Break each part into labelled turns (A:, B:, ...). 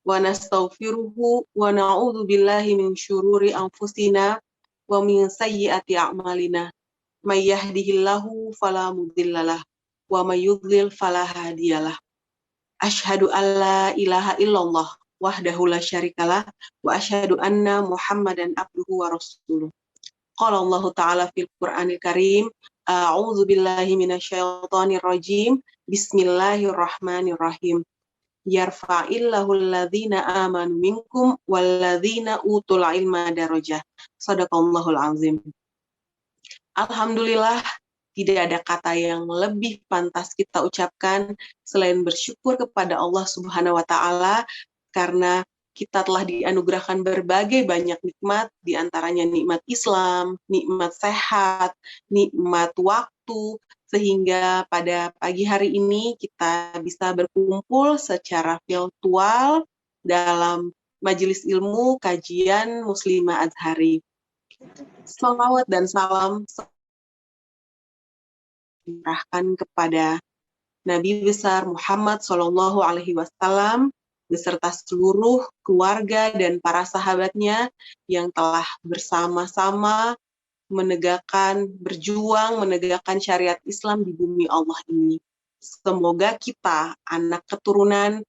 A: Wa nastaghfiruhu wa na'udzu billahi min syururi anfusina wa min sayyiati a'malina. May yahdihillahu fala mudhillalah wa may yudlil fala hadiyalah. Asyhadu an la ilaha illallah wahdahu la syarikalah wa asyhadu anna Muhammadan abduhu wa rasuluh. Qala Allah Ta'ala fil Qur'anil Karim, a'udzu billahi minasyaitonir rajim. Bismillahirrahmanirrahim. Yarfa'illahu alladhina amanu minkum walladhina utul ilma darajah. Shadaqallahul azim. Alhamdulillah, tidak ada kata yang lebih pantas kita ucapkan selain bersyukur kepada Allah Subhanahu wa Ta'ala, karena kita telah dianugerahkan berbagai banyak nikmat, di antaranya nikmat Islam, nikmat sehat, nikmat waktu, sehingga pada pagi hari ini kita bisa berkumpul secara virtual dalam majelis ilmu kajian Muslimah Azhari. Salawat dan salam diserahkan kepada Nabi besar Muhammad SAW beserta seluruh keluarga dan para sahabatnya yang telah bersama-sama berjuang menegakkan syariat Islam di bumi Allah ini. Semoga kita, anak keturunan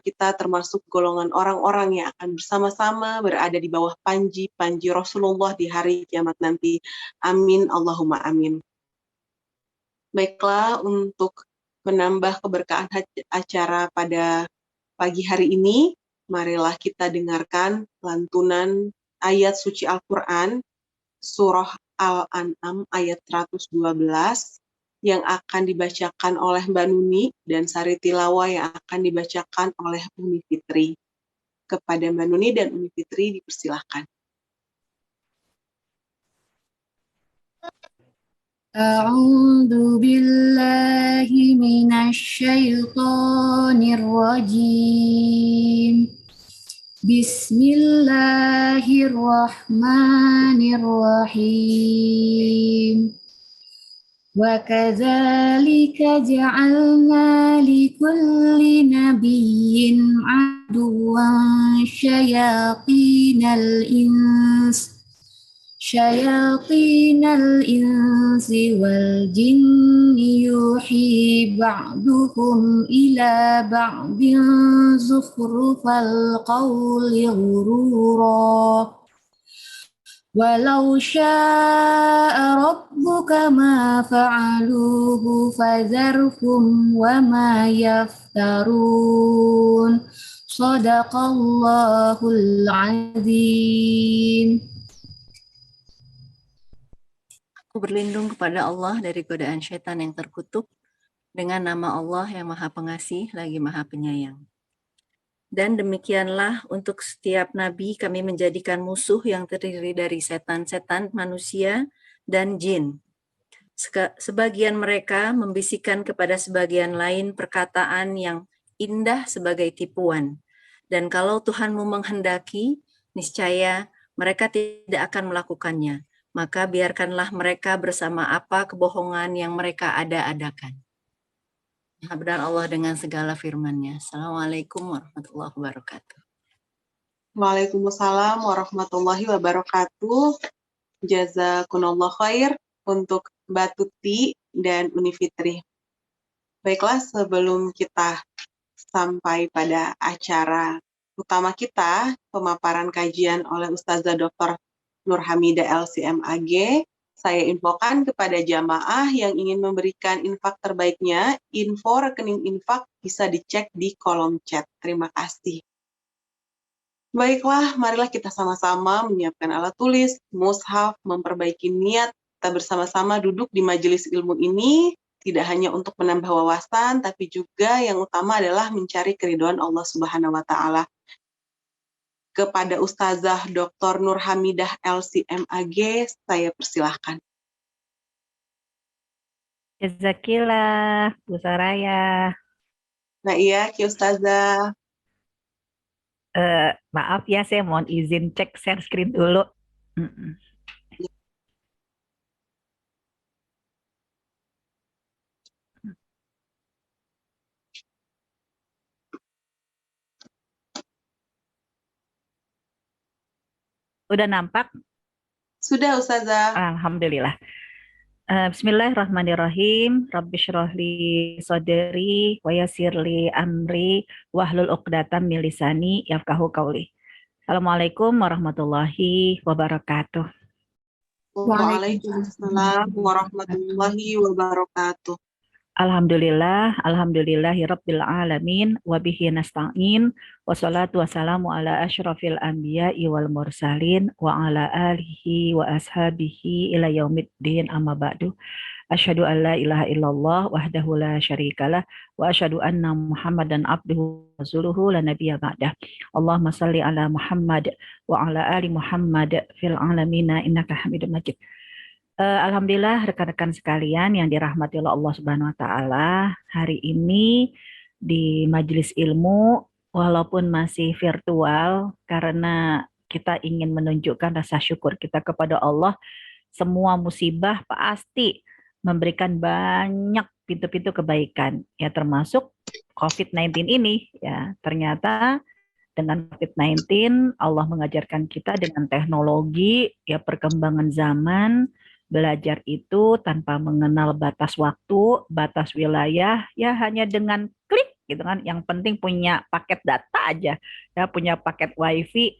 A: kita termasuk golongan orang-orang yang akan bersama-sama berada di bawah panji Rasulullah di hari kiamat nanti. Amin, Allahumma amin. Baiklah, untuk menambah keberkahan acara pada pagi hari ini, marilah kita dengarkan lantunan ayat suci Al-Quran, surah Al-An'am ayat 112, yang akan dibacakan oleh Mbak Nuni, dan sari tilawah yang akan dibacakan oleh Umi Fitri. Kepada Mbak Nuni dan Umi Fitri dipersilahkan.
B: A'udzu billahi minasy syaithanir rajim. Bismillahirrahmanirrahim. Wa kadzalika ja'alna likulli nabiyyin aduwwan syayatinal insi wal jinni yuhi ba'duhum ila ba'din zukhrufal qawli ghurura. Walau syaa rabbuka ma fa'aluhu fadharhum wa ma yaftarun. Shadaqallahul azim.
C: Aku berlindung kepada Allah dari godaan syaitan yang terkutuk, dengan nama Allah yang Maha Pengasih lagi Maha Penyayang. Dan demikianlah untuk setiap nabi kami menjadikan musuh yang terdiri dari setan-setan manusia dan jin. Sebagian mereka membisikkan kepada sebagian lain perkataan yang indah sebagai tipuan. Dan kalau Tuhanmu menghendaki, niscaya mereka tidak akan melakukannya. Maka biarkanlah mereka bersama apa kebohongan yang mereka ada-adakan. Maha benar Allah dengan segala firman-Nya. Assalamualaikum warahmatullahi wabarakatuh.
A: Waalaikumsalam warahmatullahi wabarakatuh. Jazakumullah khair untuk Mbak Tuti dan Uni Fitri. Baiklah, sebelum kita sampai pada acara utama kita, pemaparan kajian oleh Ustazah Dr. Nur Hamidah LCMAG, saya infokan kepada jamaah yang ingin memberikan infak terbaiknya, info rekening infak bisa dicek di kolom chat. Terima kasih. Baiklah, marilah kita sama-sama menyiapkan alat tulis, mushaf, memperbaiki niat. Kita bersama-sama duduk di majelis ilmu ini, tidak hanya untuk menambah wawasan, tapi juga yang utama adalah mencari keridhaan Allah Subhanahu wa Ta'ala. Kepada Ustazah Dr. Nur Hamidah LCMAG, saya persilahkan.
D: Jazakillah, Bu Soraya.
A: Nah iya, Ki Ustazah.
D: Maaf ya, saya mohon izin cek share screen dulu. Mm-mm. Udah nampak?
A: Sudah Ustazah.
D: Alhamdulillah. Bismillahirrahmanirrahim. Rabbi syrahli sadri wa yassirli amri wahlul 'uqdatam min lisani yafqahu qauli. Assalamualaikum warahmatullahi wabarakatuh.
A: Waalaikumsalam warahmatullahi wabarakatuh.
D: Alhamdulillahi rabbil alamin wa bihi nasta'in wassalatu wassalamu ala asyrafil anbiya'i wal mursalin wa ala alihi wa ashabihi ila yaumiddin amma ba'du. Asyhadu an la ilaha illallah wahdahu la syarikalah wa asyhadu anna Muhammadan abduhu wa rasuluhu la nabiyya ba'dah. Allahumma salli ala Muhammad wa ala ali Muhammad fil alamina innaka Hamidum Majid. Alhamdulillah rekan-rekan sekalian yang dirahmati oleh Allah Subhanahu wa taala, hari ini di majelis ilmu walaupun masih virtual karena kita ingin menunjukkan rasa syukur kita kepada Allah, semua musibah pasti memberikan banyak pintu-pintu kebaikan, ya termasuk COVID-19 ini, ya ternyata dengan COVID-19 Allah mengajarkan kita dengan teknologi, ya perkembangan zaman, belajar itu tanpa mengenal batas waktu, batas wilayah, ya hanya dengan klik gitu kan. Yang penting punya paket data aja, ya punya paket wifi,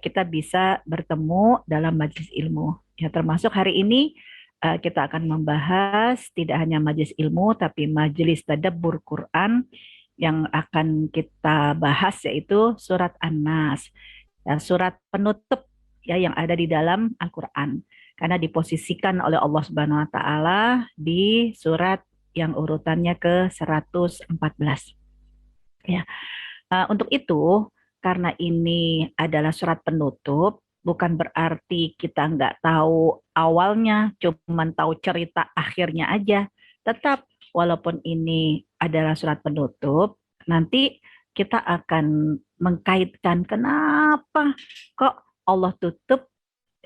D: kita bisa bertemu dalam majelis ilmu. Ya termasuk hari ini kita akan membahas tidak hanya majelis ilmu tapi majelis tadabbur Quran yang akan kita bahas yaitu surat An-Nas, ya, surat penutup ya yang ada di dalam Al-Qur'an. Karena diposisikan oleh Allah Subhanahu wa taala di surat yang urutannya ke 114. Ya. Untuk itu, karena ini adalah surat penutup, bukan berarti kita nggak tahu awalnya, cuman tahu cerita akhirnya aja. Tetap, walaupun ini adalah surat penutup, nanti kita akan mengkaitkan kenapa kok Allah tutup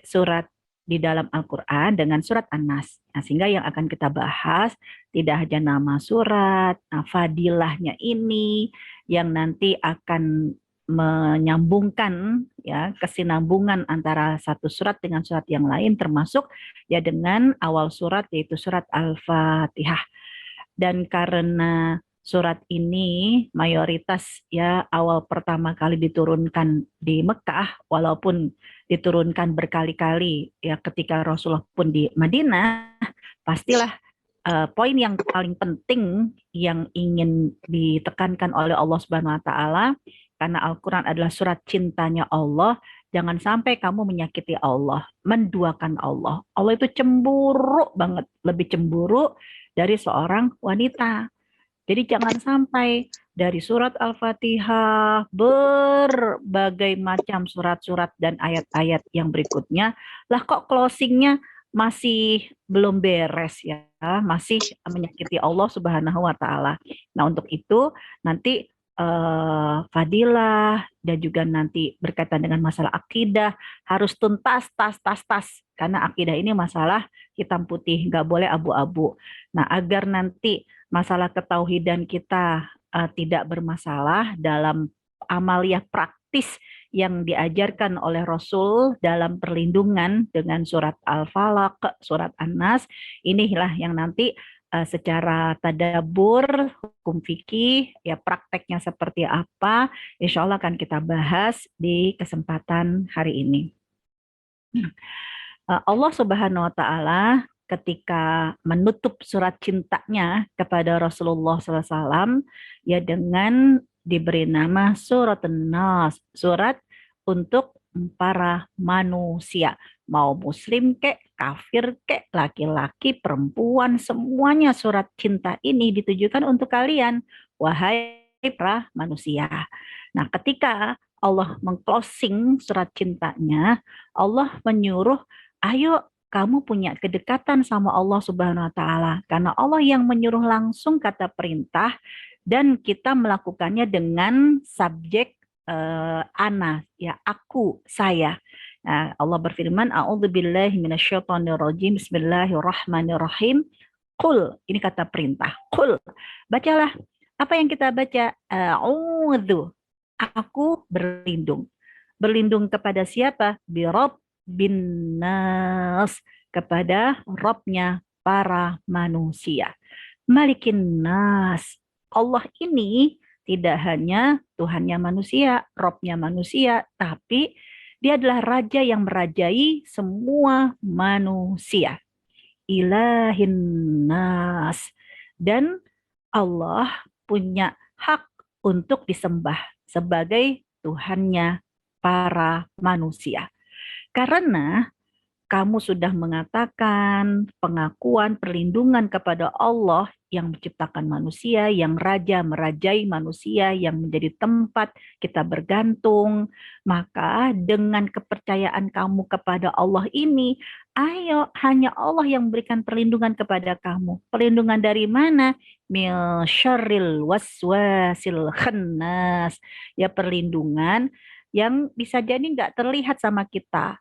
D: surat di dalam Al-Quran dengan surat An-Nas. Nah, sehingga yang akan kita bahas tidak hanya nama surat, fadilahnya ini yang nanti akan menyambungkan ya kesinambungan antara satu surat dengan surat yang lain, termasuk ya dengan awal surat yaitu surat Al-Fatihah. Dan karena surat ini mayoritas ya awal pertama kali diturunkan di Mekah, walaupun diturunkan berkali-kali ya ketika Rasulullah pun di Madinah, pastilah poin yang paling penting yang ingin ditekankan oleh Allah Subhanahu wa taala, karena Al-Qur'an adalah surat cintanya Allah, jangan sampai kamu menyakiti Allah, menduakan Allah. Allah itu cemburu banget, lebih cemburu dari seorang wanita. Jadi jangan sampai dari surat Al-Fatihah, berbagai macam surat-surat dan ayat-ayat yang berikutnya, lah kok closingnya masih belum beres ya, masih menyakiti Allah Subhanahu wa taala. Nah, untuk itu nanti fadilah dan juga nanti berkaitan dengan masalah akidah harus tuntas tas karena akidah ini masalah hitam putih, nggak boleh abu-abu. Nah, agar nanti masalah ketauhidan kita tidak bermasalah dalam amaliyah praktis yang diajarkan oleh Rasul dalam perlindungan dengan surat Al-Falaq, surat An-Nas, inilah yang nanti secara tadabbur, hukum fikih, ya prakteknya seperti apa, insya Allah akan kita bahas di kesempatan hari ini. Allah Subhanahu wa taala ketika menutup surat cintanya kepada Rasulullah SAW ya dengan diberi nama surat An-Nas, surat untuk para manusia, mau muslim kek, kafir kek, laki-laki, perempuan, semuanya surat cinta ini ditujukan untuk kalian, wahai para manusia. Nah, ketika Allah mengclosing surat cintanya, Allah menyuruh, ayo kamu punya kedekatan sama Allah Subhanahu wa taala, karena Allah yang menyuruh langsung kata perintah dan kita melakukannya dengan subjek ana, ya aku, saya. Nah, Allah berfirman, A'udzubillahi minasyaitonirrajim, Bismillahirrahmanirrahim. Qul, ini kata perintah. Qul, bacalah. Apa yang kita baca? A'udzu, aku berlindung. Berlindung kepada siapa? Birabbin nas, kepada Rabbnya para manusia. Malikin nas, Allah ini tidak hanya Tuhannya manusia, Rabbnya manusia, tapi dia adalah Raja yang merajai semua manusia. Ilahin nas. Dan Allah punya hak untuk disembah sebagai Tuhannya para manusia. Karena kamu sudah mengatakan pengakuan perlindungan kepada Allah yang menciptakan manusia, yang raja merajai manusia, yang menjadi tempat kita bergantung, maka dengan kepercayaan kamu kepada Allah ini, ayo hanya Allah yang memberikan perlindungan kepada kamu. Perlindungan dari mana? Min syarril waswasil khannas. Ya, perlindungan yang bisa jadi nggak terlihat sama kita,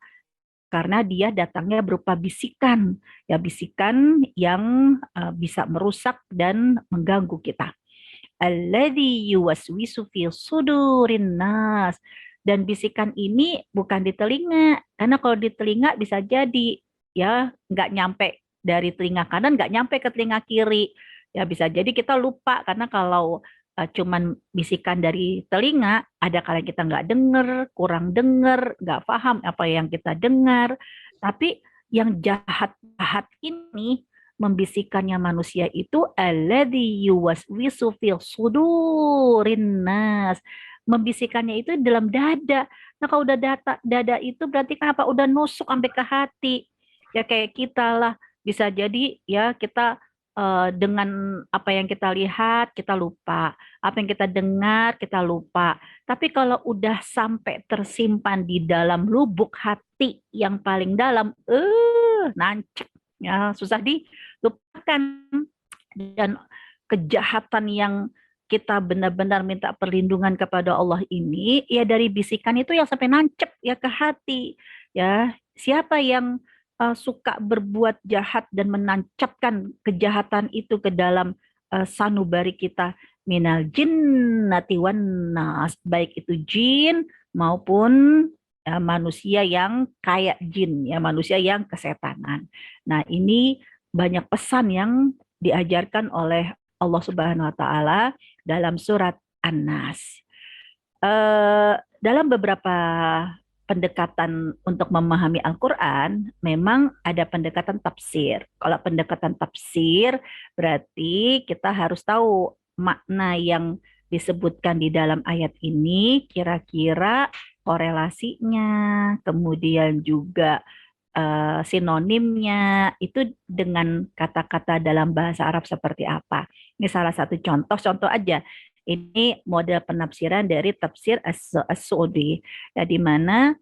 D: karena dia datangnya berupa bisikan, ya bisikan yang bisa merusak dan mengganggu kita. Alladzi yuwaswisu fi sudurin nas. Dan bisikan ini bukan di telinga, karena kalau di telinga bisa jadi ya nggak nyampe dari telinga kanan, nggak nyampe ke telinga kiri. Ya bisa jadi kita lupa, karena kalau cuman bisikan dari telinga, ada kala kita nggak dengar, kurang dengar, nggak paham apa yang kita dengar. Tapi yang jahat-jahat ini, membisikannya manusia itu, alladzi yuwaswisu fi sudurin nas. Membisikannya itu dalam dada. Nah, kalau udah dada itu berarti kan apa? Udah nusuk sampai ke hati. Ya kayak kita lah, bisa jadi ya kita dengan apa yang kita lihat kita lupa, apa yang kita dengar kita lupa. Tapi kalau udah sampai tersimpan di dalam lubuk hati yang paling dalam, nancep, ya susah dilupakan. Dan kejahatan yang kita benar-benar minta perlindungan kepada Allah ini, ya dari bisikan itu yang sampai nancep ya ke hati. Ya, siapa yang suka berbuat jahat dan menancapkan kejahatan itu ke dalam sanubari kita, minal jinnati wan nas, baik itu jin maupun manusia yang kayak jin, ya manusia yang kesetanan. Nah, ini banyak pesan yang diajarkan oleh Allah Subhanahu wa taala dalam surat An-Nas. Dalam beberapa pendekatan untuk memahami Al-Quran, memang ada pendekatan tafsir. Kalau pendekatan tafsir, berarti kita harus tahu makna yang disebutkan di dalam ayat ini, kira-kira korelasinya, kemudian juga sinonimnya, itu dengan kata-kata dalam bahasa Arab seperti apa. Ini salah satu contoh aja. Ini model penafsiran dari tafsir As-Suudi, ya, di mana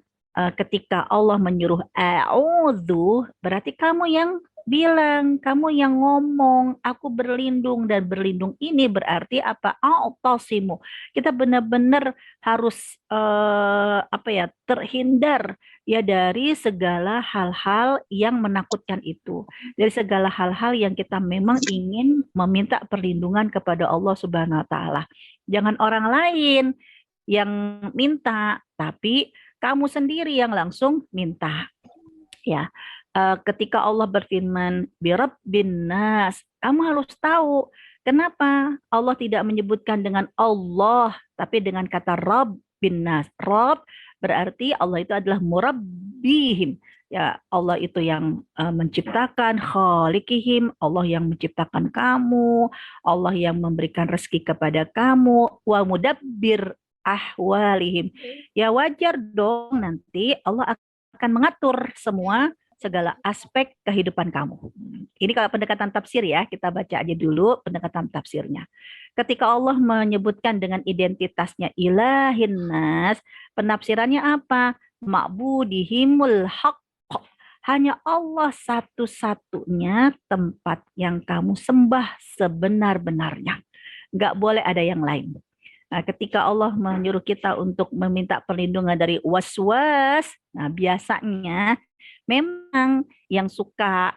D: ketika Allah menyuruh a'udzu, berarti kamu yang bilang, kamu yang ngomong, aku berlindung, dan berlindung ini berarti apa? A'tasimu. Kita benar-benar harus terhindar ya dari segala hal-hal yang menakutkan itu, dari segala hal-hal yang kita memang ingin meminta perlindungan kepada Allah Subhanahu wa taala. Jangan orang lain yang minta, tapi kamu sendiri yang langsung minta. Ya. Ketika Allah berfirman birabbin nas, kamu harus tahu kenapa Allah tidak menyebutkan dengan Allah, tapi dengan kata Rabbin nas. Rabb berarti Allah itu adalah murabbihim. Ya, Allah itu yang menciptakan, khaliqihim, Allah yang menciptakan kamu, Allah yang memberikan rezeki kepada kamu, wa mudabbir ahwalihim. Ya wajar dong nanti Allah akan mengatur segala aspek kehidupan kamu. Ini kalau pendekatan tafsir ya, kita baca aja dulu pendekatan tafsirnya. Ketika Allah menyebutkan dengan identitasnya ilahin nas, penafsirannya apa? Ma'budihimul haqq. Hanya Allah satu-satunya tempat yang kamu sembah sebenar-benarnya. Nggak boleh ada yang lain. Nah, ketika Allah menyuruh kita untuk meminta perlindungan dari waswas, nah biasanya memang yang suka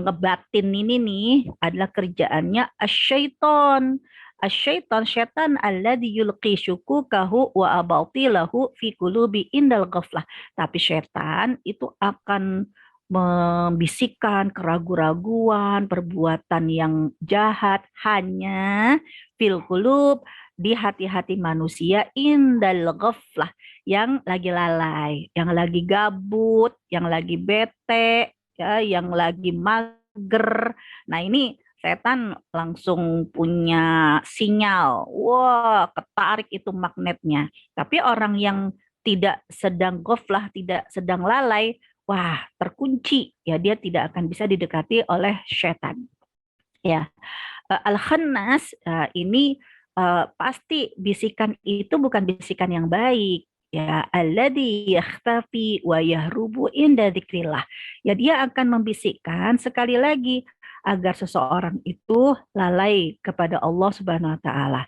D: ngebatin ini nih adalah kerjaannya asyaiton. Asyaiton syaitan alladzi yulqi syukukahu wa abatilahu fi qulubi indal ghaflah. Tapi syaitan itu akan membisikkan keraguan-raguan, perbuatan yang jahat hanya fil qulub, di hati-hati manusia indal ghaflah, yang lagi lalai, yang lagi gabut, yang lagi bete, ya, yang lagi mager. Nah, ini setan langsung punya sinyal. Wah, ketarik itu magnetnya. Tapi orang yang tidak sedang ghaflah, tidak sedang lalai, wah, terkunci. Ya, dia tidak akan bisa didekati oleh setan. Ya, al-khannas ini pasti bisikan itu bukan bisikan yang baik. Ya, alladzi yakhtafi wa yahrubu inda dzikrillah. Ya, dia akan membisikkan sekali lagi agar seseorang itu lalai kepada Allah Subhanahu wa taala.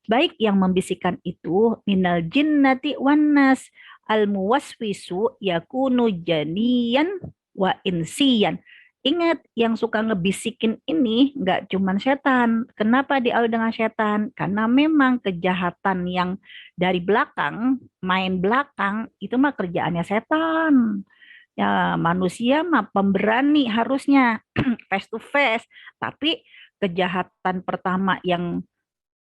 D: Baik yang membisikkan itu minal jinnati wan nas, al muwaswisu yakunu janiyan wa insiyan. Ingat, yang suka ngebisikin ini nggak cuma setan. Kenapa diawali dengan setan? Karena memang kejahatan yang dari belakang, main belakang, itu mah kerjaannya setan. Ya, manusia mah pemberani harusnya face to face. Tapi kejahatan pertama yang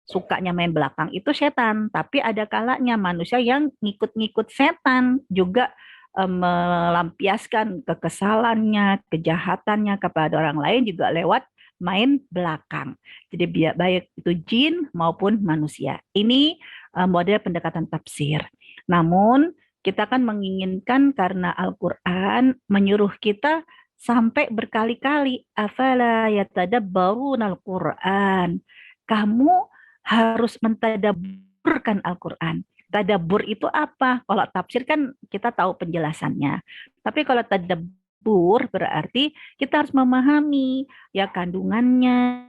D: sukanya main belakang itu setan. Tapi ada kalanya manusia yang ngikut-ngikut setan juga melampiaskan kekesalannya, kejahatannya kepada orang lain juga lewat main belakang. Jadi baik itu jin maupun manusia. Ini model pendekatan tafsir. Namun kita kan menginginkan karena Al-Quran menyuruh kita sampai berkali-kali, afala yatadabbarunal Quran. Kamu harus mentadabburkan Al-Quran. Tadabbur itu apa? Kalau tafsir kan kita tahu penjelasannya. Tapi kalau tadabbur berarti kita harus memahami ya kandungannya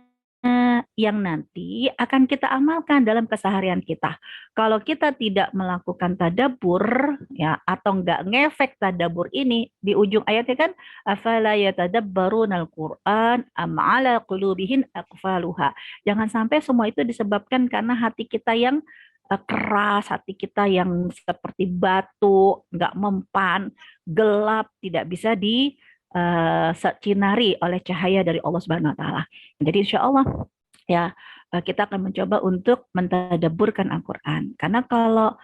D: yang nanti akan kita amalkan dalam keseharian kita. Kalau kita tidak melakukan tadabbur ya atau enggak ngefek tadabbur ini di ujung ayatnya kan afala yatadabbarunal Qur'an am ala qulubihin aqfaluha. Jangan sampai semua itu disebabkan karena hati kita yang keras, hati kita yang seperti batu, nggak mempan, gelap, tidak bisa dicinari oleh cahaya dari Allah Subhanahu Wa Taala. Jadi insya Allah ya kita akan mencoba untuk mentadabburkan Al-Quran. Karena kalau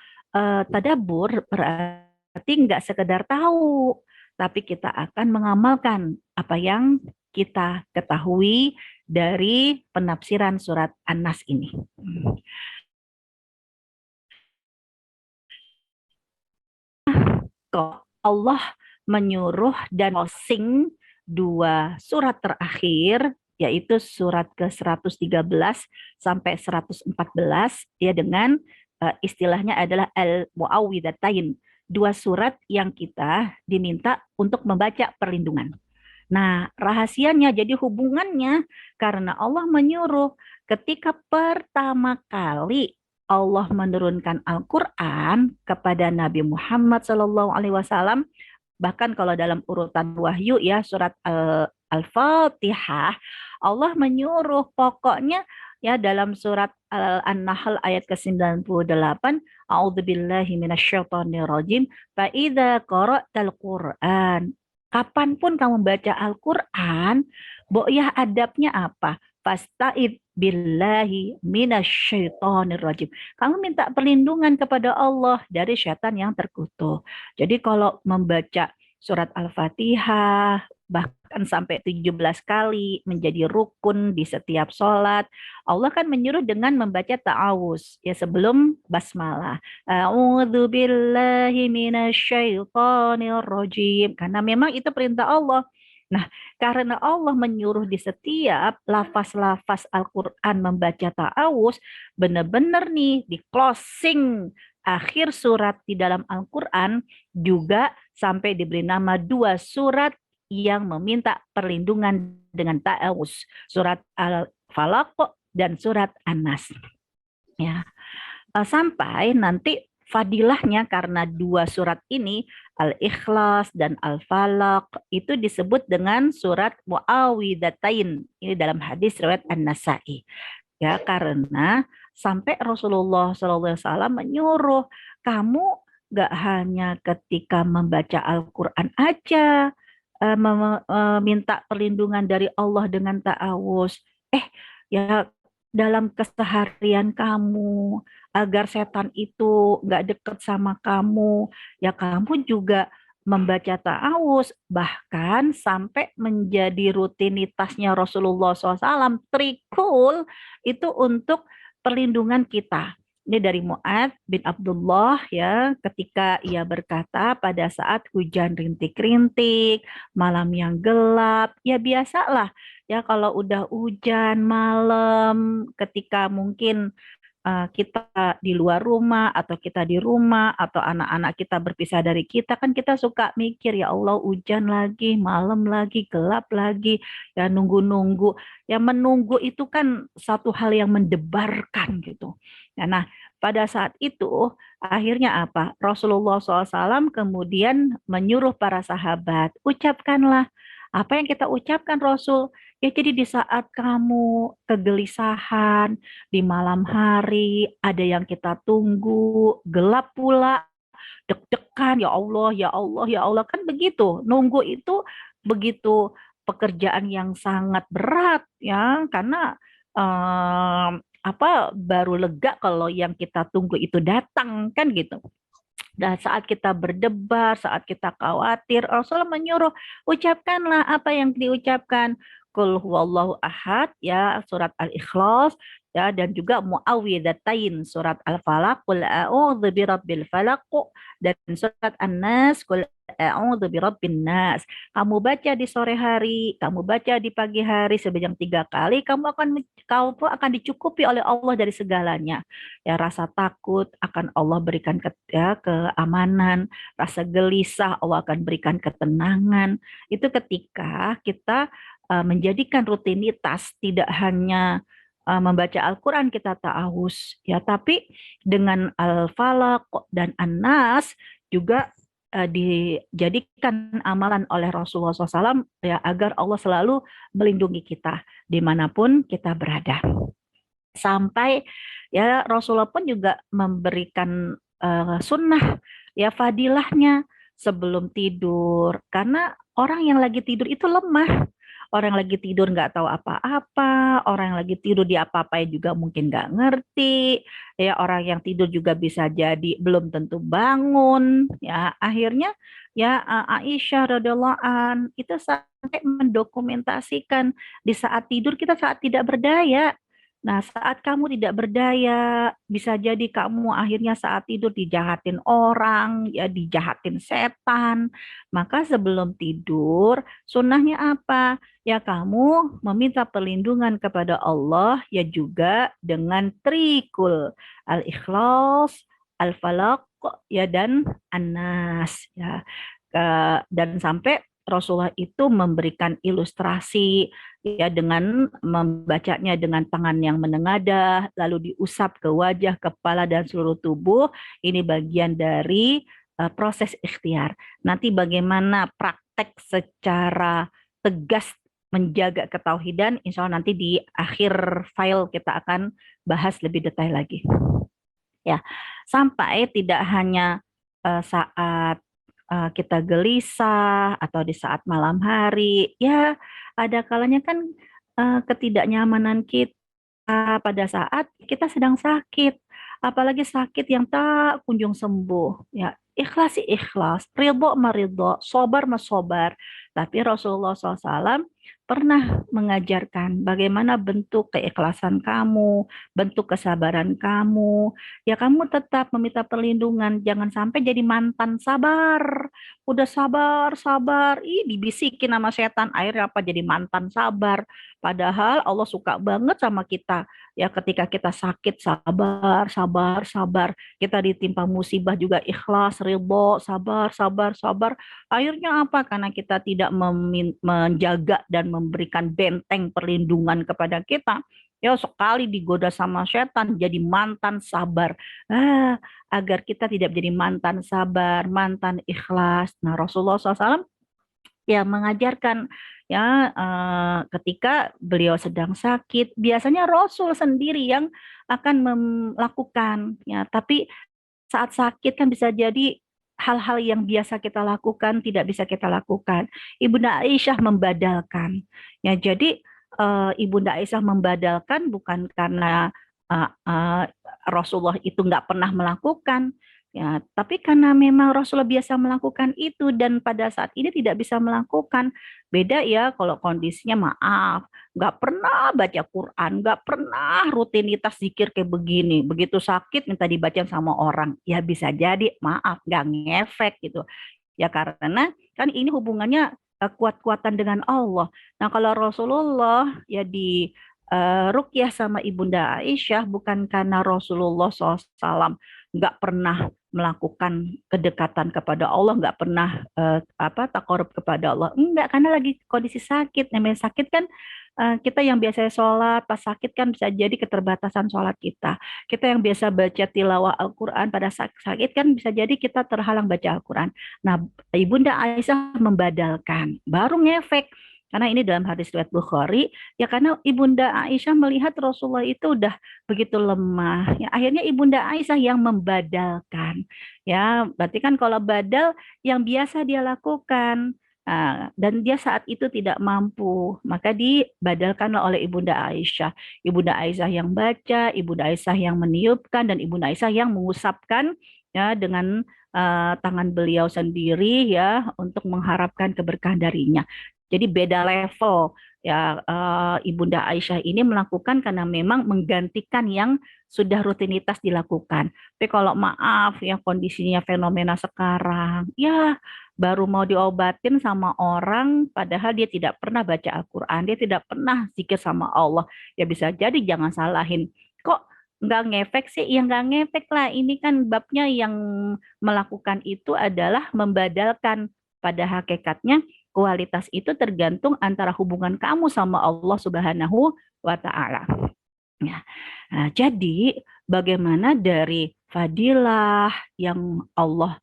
D: tadabbur berarti nggak sekedar tahu, tapi kita akan mengamalkan apa yang kita ketahui dari penafsiran surat An-Nas ini. Kok Allah menyuruh dan closing dua surat terakhir, yaitu surat ke-113 sampai 114, ya dengan istilahnya adalah al-muawwidhatain, dua surat yang kita diminta untuk membaca perlindungan. Nah, rahasianya jadi hubungannya karena Allah menyuruh ketika pertama kali Allah menurunkan Al-Quran kepada Nabi Muhammad SAW, bahkan kalau dalam urutan wahyu ya surat Al-Fatihah, Allah menyuruh pokoknya ya dalam surat An-Nahl ayat ke-98, A'udzubillahi minasyaitonirrajim, fa idza qara'tal Qur'an. Kapanpun kamu baca Al-Quran, ya adabnya apa? Fasta'id billahi minasyaitonirrajim. Kamu minta perlindungan kepada Allah dari syaitan yang terkutuk. Jadi kalau membaca surat Al-Fatihah, bahkan sampai 17 kali menjadi rukun di setiap sholat, Allah kan menyuruh dengan membaca ta'awuz ya sebelum basmalah. A'udzu billahi minasyaitonir rajim. Karena memang itu perintah Allah. Nah, karena Allah menyuruh di setiap lafaz-lafaz Al-Quran membaca ta'awuz, benar-benar nih di closing akhir surat di dalam Al-Quran juga sampai diberi nama dua surat yang meminta perlindungan dengan ta'awuz. Surat Al-Falaq dan surat An-Nas. Ya. sampai nanti fadilahnya karena dua surat ini, Al-Ikhlas dan Al-Falaq, itu disebut dengan surat Muawwidzatain. Ini dalam hadis riwayat An-Nasa'i. Ya, karena sampai Rasulullah SAW menyuruh kamu gak hanya ketika membaca Al-Quran aja minta perlindungan dari Allah dengan ta'awuz. Ya dalam keseharian kamu agar setan itu gak deket sama kamu, ya kamu juga membaca ta'awuz, bahkan sampai menjadi rutinitasnya Rasulullah SAW, trikul itu untuk perlindungan kita. Ini dari Mu'adz bin Abdullah ya, ketika ia berkata pada saat hujan rintik-rintik, malam yang gelap, ya biasalah ya kalau udah hujan malam, ketika mungkin kita di luar rumah atau kita di rumah atau anak-anak kita berpisah dari kita, kan kita suka mikir, ya Allah hujan lagi, malam lagi, gelap lagi, ya nunggu-nunggu. Ya menunggu itu kan satu hal yang mendebarkan gitu. Nah, pada saat itu akhirnya apa? Rasulullah SAW kemudian menyuruh para sahabat, ucapkanlah apa yang kita ucapkan Rasul. Ya jadi di saat kamu kegelisahan, di malam hari, ada yang kita tunggu, gelap pula, deg-degan, ya Allah, ya Allah, ya Allah, kan begitu. Nunggu itu begitu pekerjaan yang sangat berat ya, karena baru lega kalau yang kita tunggu itu datang kan gitu. Dan saat kita berdebar, saat kita khawatir, Rasulullah menyuruh ucapkanlah apa yang diucapkan. Qul huwallahu ahad ya, surat Al-Ikhlas ya, dan juga Muawwidzatain surat Al-Falaq, qul a'udzu birabbil falaq, dan surat An-Nas, qul a'udzu birabbin nas. Kamu baca di sore hari, kamu baca di pagi hari sebanyak 3 kali, kamu akan dicukupi oleh Allah dari segalanya. Ya, rasa takut akan Allah berikan keamanan, rasa gelisah Allah akan berikan ketenangan. Itu ketika kita menjadikan rutinitas tidak hanya membaca Al-Quran kita ta'awuz ya, tapi dengan Al-Falaq dan An-Nas juga dijadikan amalan oleh Rasulullah SAW ya, agar Allah selalu melindungi kita dimanapun kita berada. Sampai ya Rasulullah pun juga memberikan sunnah ya, fadilahnya sebelum tidur, karena orang yang lagi tidur itu lemah. Orang yang lagi tidur nggak tahu apa-apa, orang yang lagi tidur diapa-apain juga mungkin nggak ngerti, ya orang yang tidur juga bisa jadi belum tentu bangun, ya akhirnya ya Aisyah radhiallahu an itu sampai mendokumentasikan di saat tidur kita saat tidak berdaya. Nah, saat kamu tidak berdaya, bisa jadi kamu akhirnya saat tidur dijahatin orang, ya dijahatin setan. Maka sebelum tidur, sunnahnya apa? Ya kamu meminta perlindungan kepada Allah, ya juga dengan trikul Al-Ikhlas, Al-Falaq, ya dan An-Nas. Ya. Dan sampai Rasulullah itu memberikan ilustrasi ya dengan membacanya dengan tangan yang menengadah, lalu diusap ke wajah, kepala, dan seluruh tubuh. Ini bagian dari proses ikhtiar. Nanti bagaimana praktek secara tegas menjaga ketauhidan, insya Allah nanti di akhir file kita akan bahas lebih detail lagi. Ya, sampai tidak hanya saat kita gelisah atau di saat malam hari, ya ada kalanya kan ketidaknyamanan kita pada saat kita sedang sakit, apalagi sakit yang tak kunjung sembuh. Ya, ikhlas sih ikhlas, ridho maridho, sobar masobar. Tapi Rasulullah SAW pernah mengajarkan bagaimana bentuk keikhlasan kamu, bentuk kesabaran kamu. Ya kamu tetap meminta perlindungan, jangan sampai jadi mantan sabar. Udah sabar, dibisikin sama setan, akhirnya apa jadi mantan sabar. Padahal Allah suka banget sama kita. Ya ketika kita sakit sabar. Kita ditimpa musibah juga ikhlas, ridho, sabar. Akhirnya apa? Karena kita tidak menjaga dan memberikan benteng perlindungan kepada kita, Ya sekali digoda sama setan jadi mantan sabar. Agar kita tidak menjadi mantan sabar, mantan ikhlas. Nah, Rasulullah SAW ya mengajarkan ya ketika beliau sedang sakit, biasanya Rasul sendiri yang akan melakukan ya, tapi saat sakit kan bisa jadi hal-hal yang biasa kita lakukan tidak bisa kita lakukan. Ibunda Aisyah membadalkan. Ya, jadi Ibunda Aisyah membadalkan bukan karena Rasulullah itu nggak pernah melakukan, ya, tapi karena memang Rasulullah biasa melakukan itu dan pada saat ini tidak bisa melakukan. Beda ya kalau kondisinya maaf, nggak pernah baca Quran, nggak pernah rutinitas zikir kayak begini. Begitu sakit minta dibaca sama orang, ya bisa jadi maaf nggak ngefek gitu. Ya karena kan ini hubungannya kuat-kuatan dengan Allah. Nah kalau Rasulullah ya di ruqyah sama Ibunda Aisyah bukan karena Rasulullah SAW nggak pernah melakukan kedekatan kepada Allah, nggak pernah takarub kepada Allah, enggak, karena lagi kondisi sakit. Namanya sakit kan kita yang biasa sholat pas sakit kan bisa jadi keterbatasan sholat kita. Kita yang biasa baca tilawah Al-Quran pada sakit kan bisa jadi kita terhalang baca Al-Quran. Nah, Ibunda Aisyah membadalkan, baru ngefek. Karena ini dalam hadis riwayat Bukhari, ya karena Ibunda Aisyah melihat Rasulullah itu udah begitu lemah. Ya, akhirnya Ibunda Aisyah yang membadalkan. Ya, berarti kan kalau badal yang biasa dia lakukan, dan dia saat itu tidak mampu, maka dibadalkanlah oleh Ibunda Aisyah. Ibunda Aisyah yang baca, Ibunda Aisyah yang meniupkan, dan Ibunda Aisyah yang mengusapkan ya dengan tangan beliau sendiri ya untuk mengharapkan keberkahan darinya. Jadi beda level ya, Ibunda Aisyah ini melakukan karena memang menggantikan yang sudah rutinitas dilakukan. Tapi kalau maaf ya kondisinya fenomena sekarang, ya baru mau diobatin sama orang padahal dia tidak pernah baca Al-Quran, dia tidak pernah zikir sama Allah. Ya bisa jadi, jangan salahin. Kok nggak ngefek sih? Ya nggak ngefek lah. Ini kan babnya yang melakukan itu adalah membadalkan. Pada hakikatnya kualitas itu tergantung antara hubungan kamu sama Allah Subhanahu wa Ta'ala. Ya. Nah, jadi bagaimana dari fadilah yang Allah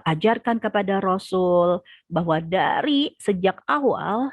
D: ajarkan kepada Rasul, bahwa dari sejak awal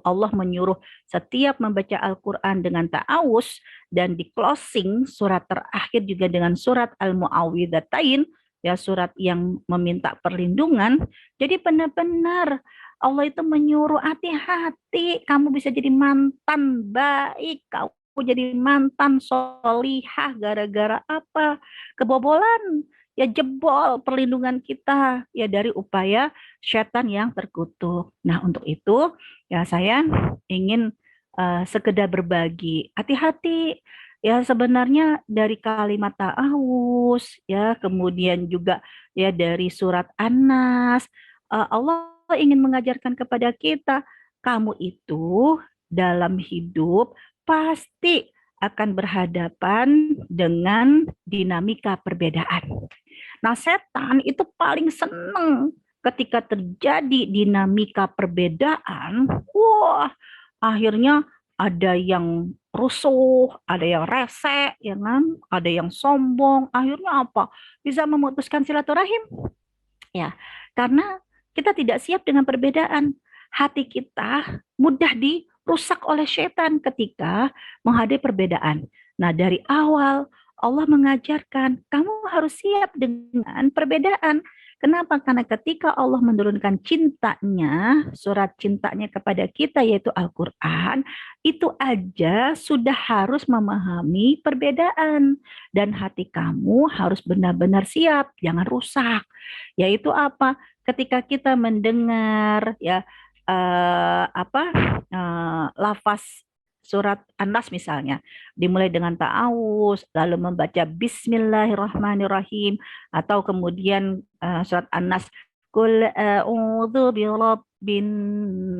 D: Allah menyuruh setiap membaca Al-Quran dengan ta'awuz, dan di closing surat terakhir juga dengan surat Al-Mu'awwidhatain, ya surat yang meminta perlindungan. Jadi benar-benar Allah itu menyuruh hati-hati, kamu bisa jadi mantan baik, kamu jadi mantan solihah gara-gara apa? Kebobolan, ya jebol perlindungan kita ya dari upaya setan yang terkutuk. Nah untuk itu ya saya ingin sekedar berbagi, hati-hati. Ya sebenarnya dari kalimat ta'awuz ya, kemudian juga ya dari surat An-Nas, Allah ingin mengajarkan kepada kita, kamu itu dalam hidup pasti akan berhadapan dengan dinamika perbedaan. Nah, setan itu paling seneng ketika terjadi dinamika perbedaan. Wah, akhirnya ada yang rusuh, ada yang rese, ya kan? Ada yang sombong. Akhirnya apa? Bisa memutuskan silaturahim. Ya, karena kita tidak siap dengan perbedaan. Hati kita mudah dirusak oleh setan ketika menghadapi perbedaan. Nah, dari awal Allah mengajarkan kamu harus siap dengan perbedaan. Kenapa? Karena ketika Allah menurunkan cintanya, surat cintanya kepada kita yaitu Al-Quran, itu aja sudah harus memahami perbedaan. Dan hati kamu harus benar-benar siap, jangan rusak. Yaitu apa? Ketika kita mendengar ya lafaz surat An-Nas misalnya, dimulai dengan ta'awuz, lalu membaca Bismillahirrahmanirrahim, atau kemudian surat An-Nas, Qul a'udzu birabbin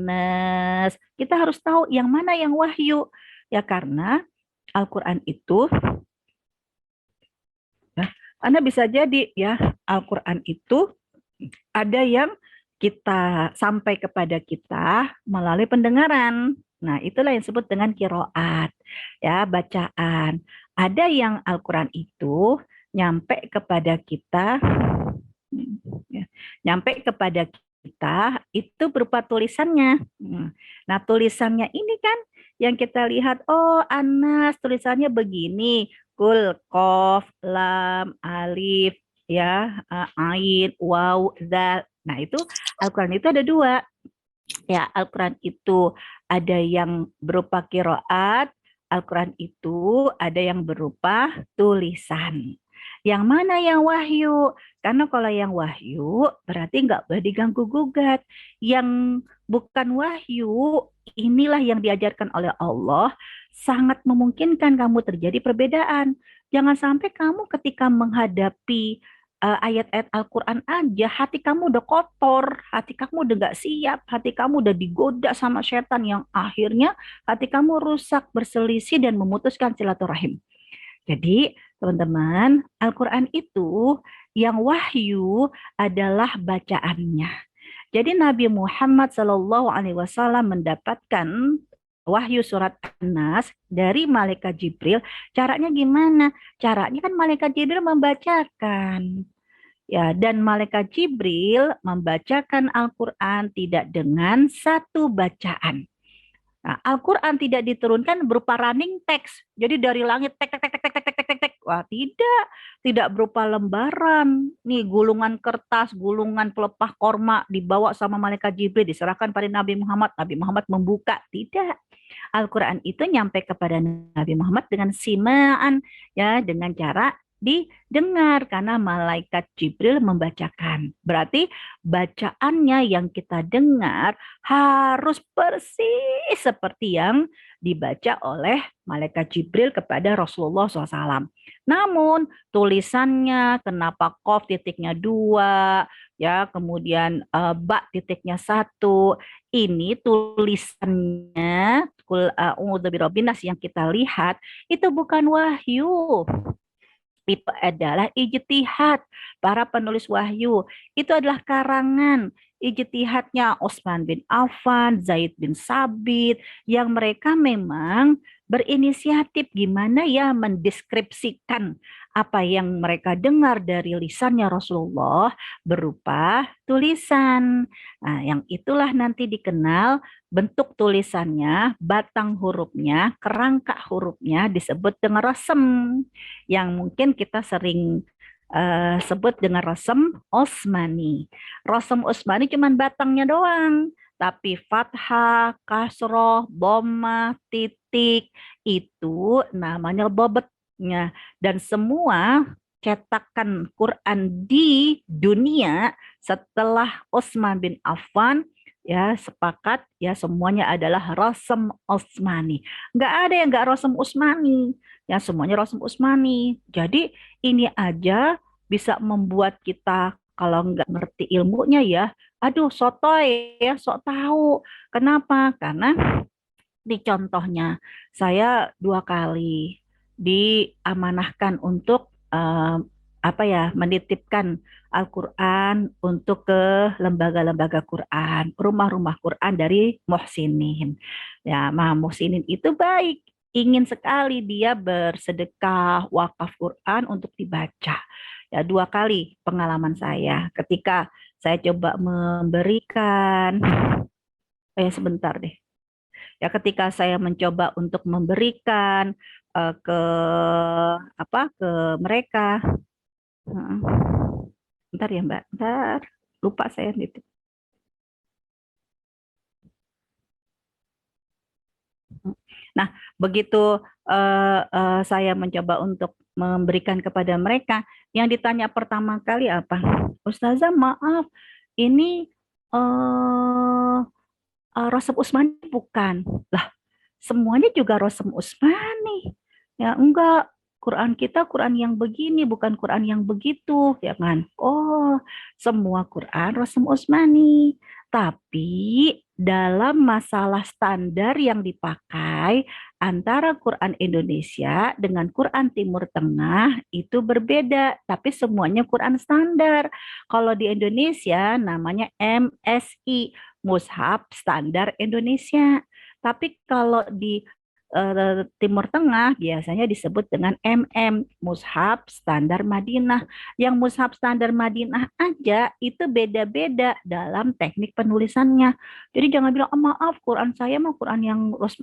D: nas. Kita harus tahu yang mana yang wahyu, ya karena Al-Quran itu, ya, Anda bisa jadi ya Al-Quran itu ada yang kita sampai kepada kita melalui pendengaran. Nah, itulah yang disebut dengan qiraat, ya, bacaan. Ada yang Al-Quran itu nyampe kepada kita, ya, nyampe kepada kita itu berupa tulisannya. Nah, tulisannya ini kan yang kita lihat, oh Anas tulisannya begini, kul, kof, lam, alif, ya, ain, waw, zal. Nah, itu Al-Quran itu ada dua. Ya, Al-Quran itu ada yang berupa qiraat, Al-Quran itu ada yang berupa tulisan. Yang mana yang wahyu? Karena kalau yang wahyu berarti nggak boleh diganggu gugat. Yang bukan wahyu, inilah yang diajarkan oleh Allah, sangat memungkinkan kamu terjadi perbedaan. Jangan sampai kamu ketika menghadapi ayat-ayat Al-Quran aja, hati kamu udah kotor, hati kamu udah gak siap, hati kamu udah digoda sama setan yang akhirnya hati kamu rusak, berselisih, dan memutuskan silaturahim. Jadi, teman-teman, Al-Quran itu yang wahyu adalah bacaannya. Jadi Nabi Muhammad SAW mendapatkan wahyu surat An-Nas dari malaikat Jibril. Caranya gimana? Caranya kan malaikat Jibril membacakan. Ya, dan malaikat Jibril membacakan Al-Quran tidak dengan satu bacaan. Nah, Al-Quran tidak diturunkan berupa running text. Jadi dari langit tek tek tek tek tek tek tek tek tek. Wah, tidak berupa lembaran. Nih gulungan kertas, gulungan pelepah korma dibawa sama malaikat Jibril diserahkan pada Nabi Muhammad. Nabi Muhammad membuka. Tidak. Al-Quran itu nyampe kepada Nabi Muhammad dengan simaan, ya, dengan cara didengar karena malaikat Jibril membacakan. Berarti bacaannya yang kita dengar harus persis seperti yang dibaca oleh malaikat Jibril kepada Rasulullah SAW. Namun tulisannya kenapa qaf titiknya 2, ya, kemudian ba titiknya 1, ini tulisannya kul a'udzu birabbinas yang kita lihat itu bukan wahyu. Itu adalah ijtihad para penulis wahyu. Itu adalah karangan ijtihadnya Utsman bin Affan, Zaid bin Sabit, yang mereka memang berinisiatif gimana ya mendeskripsikan apa yang mereka dengar dari lisannya Rasulullah berupa tulisan. Nah, yang itulah nanti dikenal bentuk tulisannya, batang hurufnya, kerangka hurufnya disebut dengan rasem, yang mungkin kita sering sebut dengan rasem Utsmani. Rasem Utsmani cuma batangnya doang, tapi fathah, kasroh, dhammah, titik itu namanya bobotnya. Dan semua cetakan Quran di dunia setelah Utsman bin Affan ya sepakat ya semuanya adalah rasem Utsmani. Nggak ada yang nggak rasem Utsmani. Ya semuanya rasem Utsmani. Jadi ini aja bisa membuat kita kalau nggak ngerti ilmunya ya, aduh sotoy ya, sok tahu. Kenapa? Karena di contohnya saya 2 kali diamanahkan untuk menitipkan Al-Quran untuk ke lembaga-lembaga Quran, rumah-rumah Quran dari muhsinin. Ya, muhsinin itu baik, ingin sekali dia bersedekah wakaf Quran untuk dibaca. Ya, 2 kali pengalaman saya ketika saya coba memberikan, sebentar deh. Ya, ketika saya mencoba untuk memberikan ke mereka. Bentar ya Mbak, bentar. Lupa saya nitip. Nah, begitu saya mencoba untuk memberikan kepada mereka, yang ditanya pertama kali apa? Ustazah maaf, ini rasem Utsmani bukan? Lah, semuanya juga rasem Utsmani. Ya enggak, Quran kita Quran yang begini, bukan Quran yang begitu, ya kan? Oh, semua Quran rasem Utsmani. Tapi dalam masalah standar yang dipakai antara Quran Indonesia dengan Quran Timur Tengah itu berbeda, tapi semuanya Quran standar. Kalau di Indonesia namanya MSI, Mushaf Standar Indonesia. Tapi kalau di Timur Tengah biasanya disebut dengan MM, Mushaf Standar Madinah. Yang Mushaf Standar Madinah aja itu beda-beda dalam teknik penulisannya. Jadi jangan bilang, oh, maaf, Quran saya mah Quran yang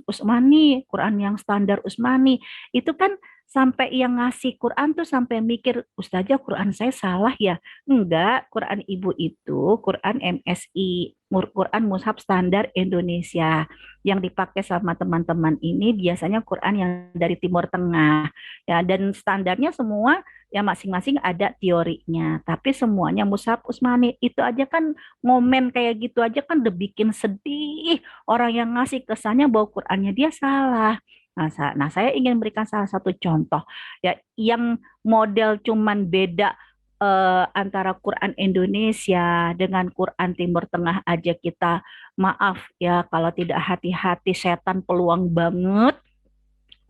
D: Utsmani, Quran yang standar Utsmani. Itu kan sampai yang ngasih Quran tuh sampai mikir, Ustazah Quran saya salah ya. Enggak, Quran Ibu itu Quran MSI, Quran Mushaf Standar Indonesia. Yang dipakai sama teman-teman ini biasanya Quran yang dari Timur Tengah. Ya, dan standarnya semua ya masing-masing ada teorinya. Tapi semuanya Mushaf Utsmani. Itu aja kan momen kayak gitu aja kan udah bikin sedih. Orang yang ngasih kesannya bahwa Qurannya dia salah. Nah, saya ingin berikan salah satu contoh ya yang model cuman beda antara Quran Indonesia dengan Quran Timur Tengah aja kita maaf ya kalau tidak hati-hati setan peluang banget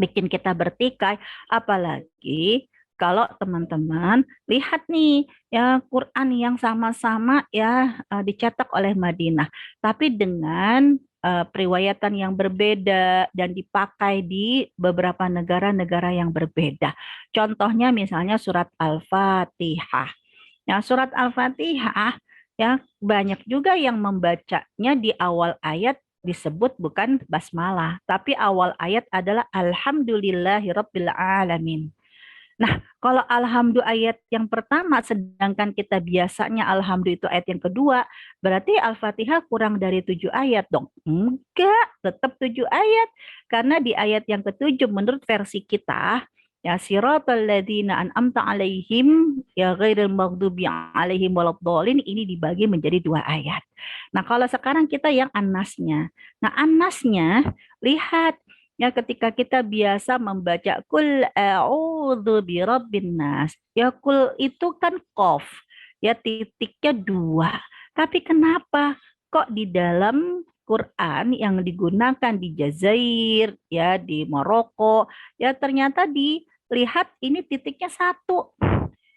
D: bikin kita bertikai apalagi kalau teman-teman lihat nih ya Quran yang sama-sama ya dicetak oleh Madinah tapi dengan periwayatan yang berbeda dan dipakai di beberapa negara-negara yang berbeda. Contohnya misalnya surat Al-Fatihah. Ya, surat Al-Fatihah ya banyak juga yang membacanya di awal ayat disebut bukan basmalah, tapi awal ayat adalah Alhamdulillahirabbil alamin. Nah, kalau alhamdulillah ayat yang pertama, sedangkan kita biasanya alhamdulillah itu ayat yang kedua, berarti Al-Fatihah kurang dari 7 ayat dong? Enggak, tetap 7 ayat. Karena di ayat yang ketujuh menurut versi kita, ya siratal ladzina an'amta alaihim ya ghairil maghdubi alaihim waladdallin ini dibagi menjadi 2 ayat. Nah, kalau sekarang kita yang An-Nasnya. Nah, An-Nasnya lihat ya ketika kita biasa membaca kul a'udzu birabbin nas. Ya kul itu kan qaf. Ya titiknya 2. Tapi kenapa kok di dalam Quran yang digunakan di Jazair, ya di Maroko, ya ternyata dilihat ini titiknya 1.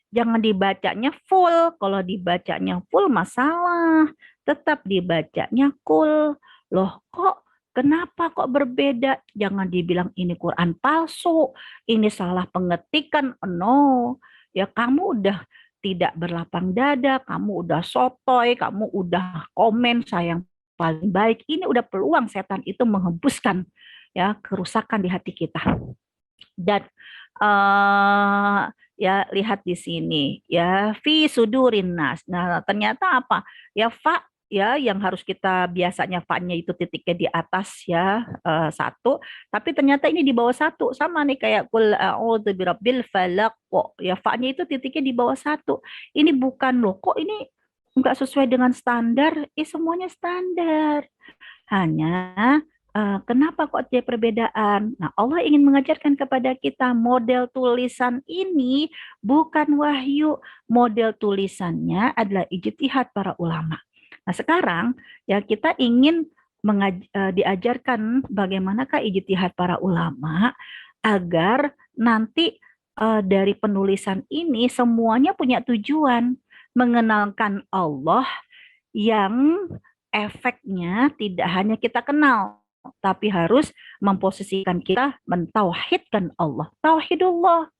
D: Jangan dibacanya full. Kalau dibacanya full masalah. Tetap dibacanya kul. Loh kok kenapa kok berbeda? Jangan dibilang ini Quran palsu, ini salah pengetikan. No, ya kamu udah tidak berlapang dada, kamu udah sotoy, kamu udah komen saya yang paling baik. Ini udah peluang setan itu menghembuskan ya kerusakan di hati kita. Dan ya lihat di sini ya fi sudurin nas. Nah, ternyata apa? Ya fa ya yang harus kita biasanya fa-nya itu titiknya di atas ya 1, tapi ternyata ini di bawah 1 sama nih kayak qul a'udzu birabbil falaq kok ya fa-nya itu titiknya di bawah 1. Ini bukan loh kok ini enggak sesuai dengan standar, semuanya standar. Hanya kenapa kok ada perbedaan? Nah, Allah ingin mengajarkan kepada kita model tulisan ini bukan wahyu. Model tulisannya adalah ijtihad para ulama. Nah, sekarang ya kita ingin diajarkan bagaimanakah ijtihad para ulama agar nanti dari penulisan ini semuanya punya tujuan mengenalkan Allah yang efeknya tidak hanya kita kenal, tapi harus memposisikan kita mentauhidkan Allah. Tauhidullah.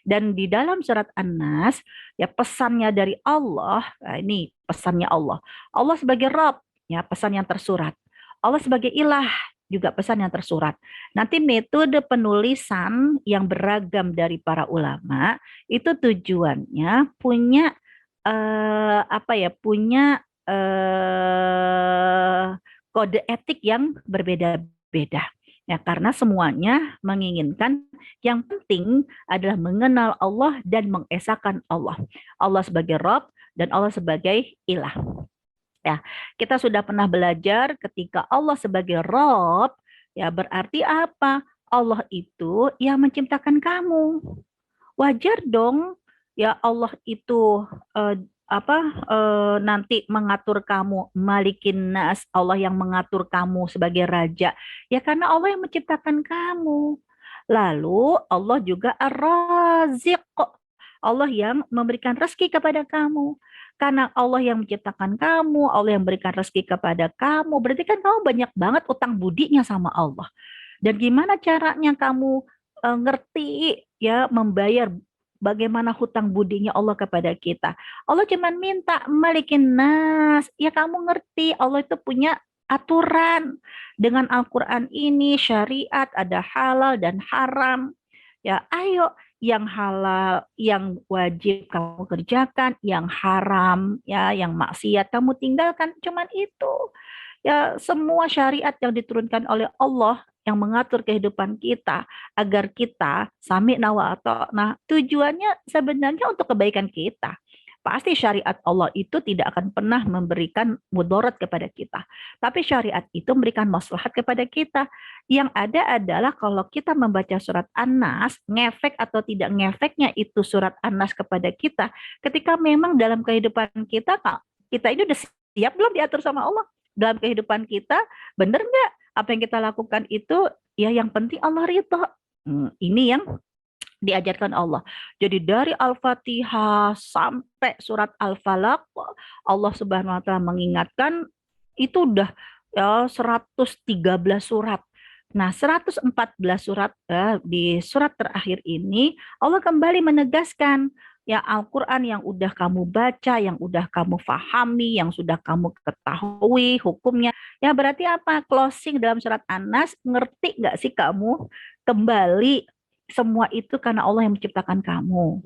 D: Dan di dalam surat An-Nas, ya pesannya dari Allah, nah ini pesannya Allah. Allah sebagai Rabb, ya pesan yang tersurat. Allah sebagai ilah, juga pesan yang tersurat. Nanti metode penulisan yang beragam dari para ulama, itu tujuannya punya punya kode etik yang berbeda-beda. Ya, karena semuanya menginginkan yang penting adalah mengenal Allah dan mengesahkan Allah. Allah sebagai Rabb dan Allah sebagai ilah. Ya, kita sudah pernah belajar ketika Allah sebagai Rabb, ya berarti apa? Allah itu yang menciptakan kamu. Wajar dong ya Allah itu nanti mengatur kamu, Malikin Nas, Allah yang mengatur kamu sebagai raja. Ya karena Allah yang menciptakan kamu. Lalu Allah juga Ar-Raziq, Allah yang memberikan rezeki kepada kamu. Karena Allah yang menciptakan kamu, Allah yang berikan rezeki kepada kamu, berarti kan kamu banyak banget utang budinya sama Allah. Dan gimana caranya kamu ngerti ya membayar bagaimana hutang budinya Allah kepada kita. Allah cuma minta malikin nas, ya kamu ngerti Allah itu punya aturan. Dengan Al-Quran ini syariat ada halal dan haram. Ya, ayo yang halal, yang wajib kamu kerjakan, yang haram, ya, yang maksiat kamu tinggalkan. Cuman itu. Ya, semua syariat yang diturunkan oleh Allah yang mengatur kehidupan kita agar kita sami'na wa ata'na, tujuannya sebenarnya untuk kebaikan kita. Pasti syariat Allah itu tidak akan pernah memberikan mudarat kepada kita. Tapi syariat itu memberikan maslahat kepada kita. Yang ada adalah kalau kita membaca surat An-Nas, ngefek atau tidak ngefeknya itu surat An-Nas kepada kita, ketika memang dalam kehidupan kita, kita ini udah siap belum diatur sama Allah? Dalam kehidupan kita, benar nggak apa yang kita lakukan itu, ya yang penting Allah ridho. Ini yang diajarkan Allah. Jadi dari Al-Fatihah sampai surat Al-Falaq, Allah Subhanahu wa taala mengingatkan itu udah ya 113 surat. Nah, 114 surat di surat terakhir ini Allah kembali menegaskan ya Al-Quran yang udah kamu baca, yang udah kamu fahami, yang sudah kamu ketahui hukumnya. Ya berarti apa? Closing dalam surat An-Nas, ngerti nggak sih kamu? Kembali semua itu karena Allah yang menciptakan kamu.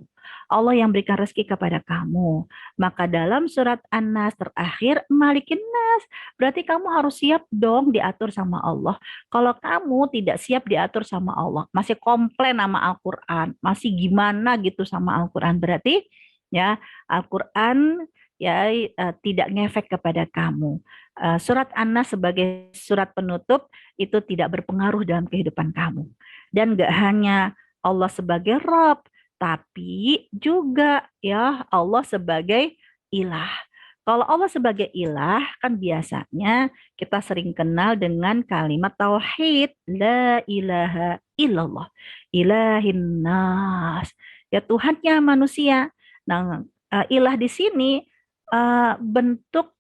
D: Allah yang berikan rezeki kepada kamu. Maka dalam surat An-Nas terakhir, Malikin Nas. Berarti kamu harus siap dong diatur sama Allah. Kalau kamu tidak siap diatur sama Allah, masih komplain sama Al-Quran, masih gimana gitu sama Al-Quran, berarti ya Al-Quran ya tidak ngefek kepada kamu. Surat An-Nas sebagai surat penutup itu tidak berpengaruh dalam kehidupan kamu. Dan gak hanya Allah sebagai Rabb, tapi juga ya Allah sebagai ilah. Kalau Allah sebagai ilah, kan biasanya kita sering kenal dengan kalimat tauhid, la ilaha illallah, ilahin nas, ya Tuhannya manusia. Nah, ilah di sini bentuk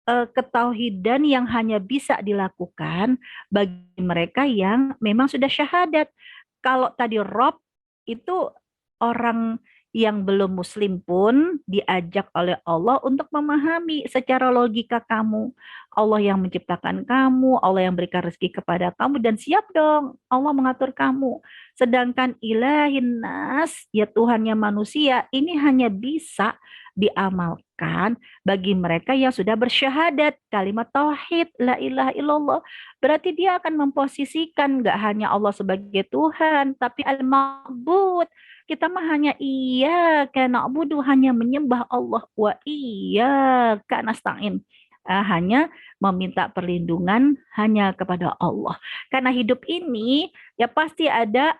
D: ketauhidan yang hanya bisa dilakukan bagi mereka yang memang sudah syahadat. Kalau tadi Rob itu orang yang belum muslim pun diajak oleh Allah untuk memahami secara logika kamu. Allah yang menciptakan kamu, Allah yang berikan rezeki kepada kamu, dan siap dong Allah mengatur kamu. Sedangkan ilahin nas, ya Tuhannya manusia, ini hanya bisa diamalkan bagi mereka yang sudah bersyahadat kalimat tauhid la ilaha illallah. Berarti dia akan memposisikan gak hanya Allah sebagai Tuhan, tapi al-ma'bud. Kita mah hanya iyyaka na'budu, hanya menyembah Allah, wa iyyaka nasta'in, hanya meminta perlindungan hanya kepada Allah. Karena hidup ini ya pasti ada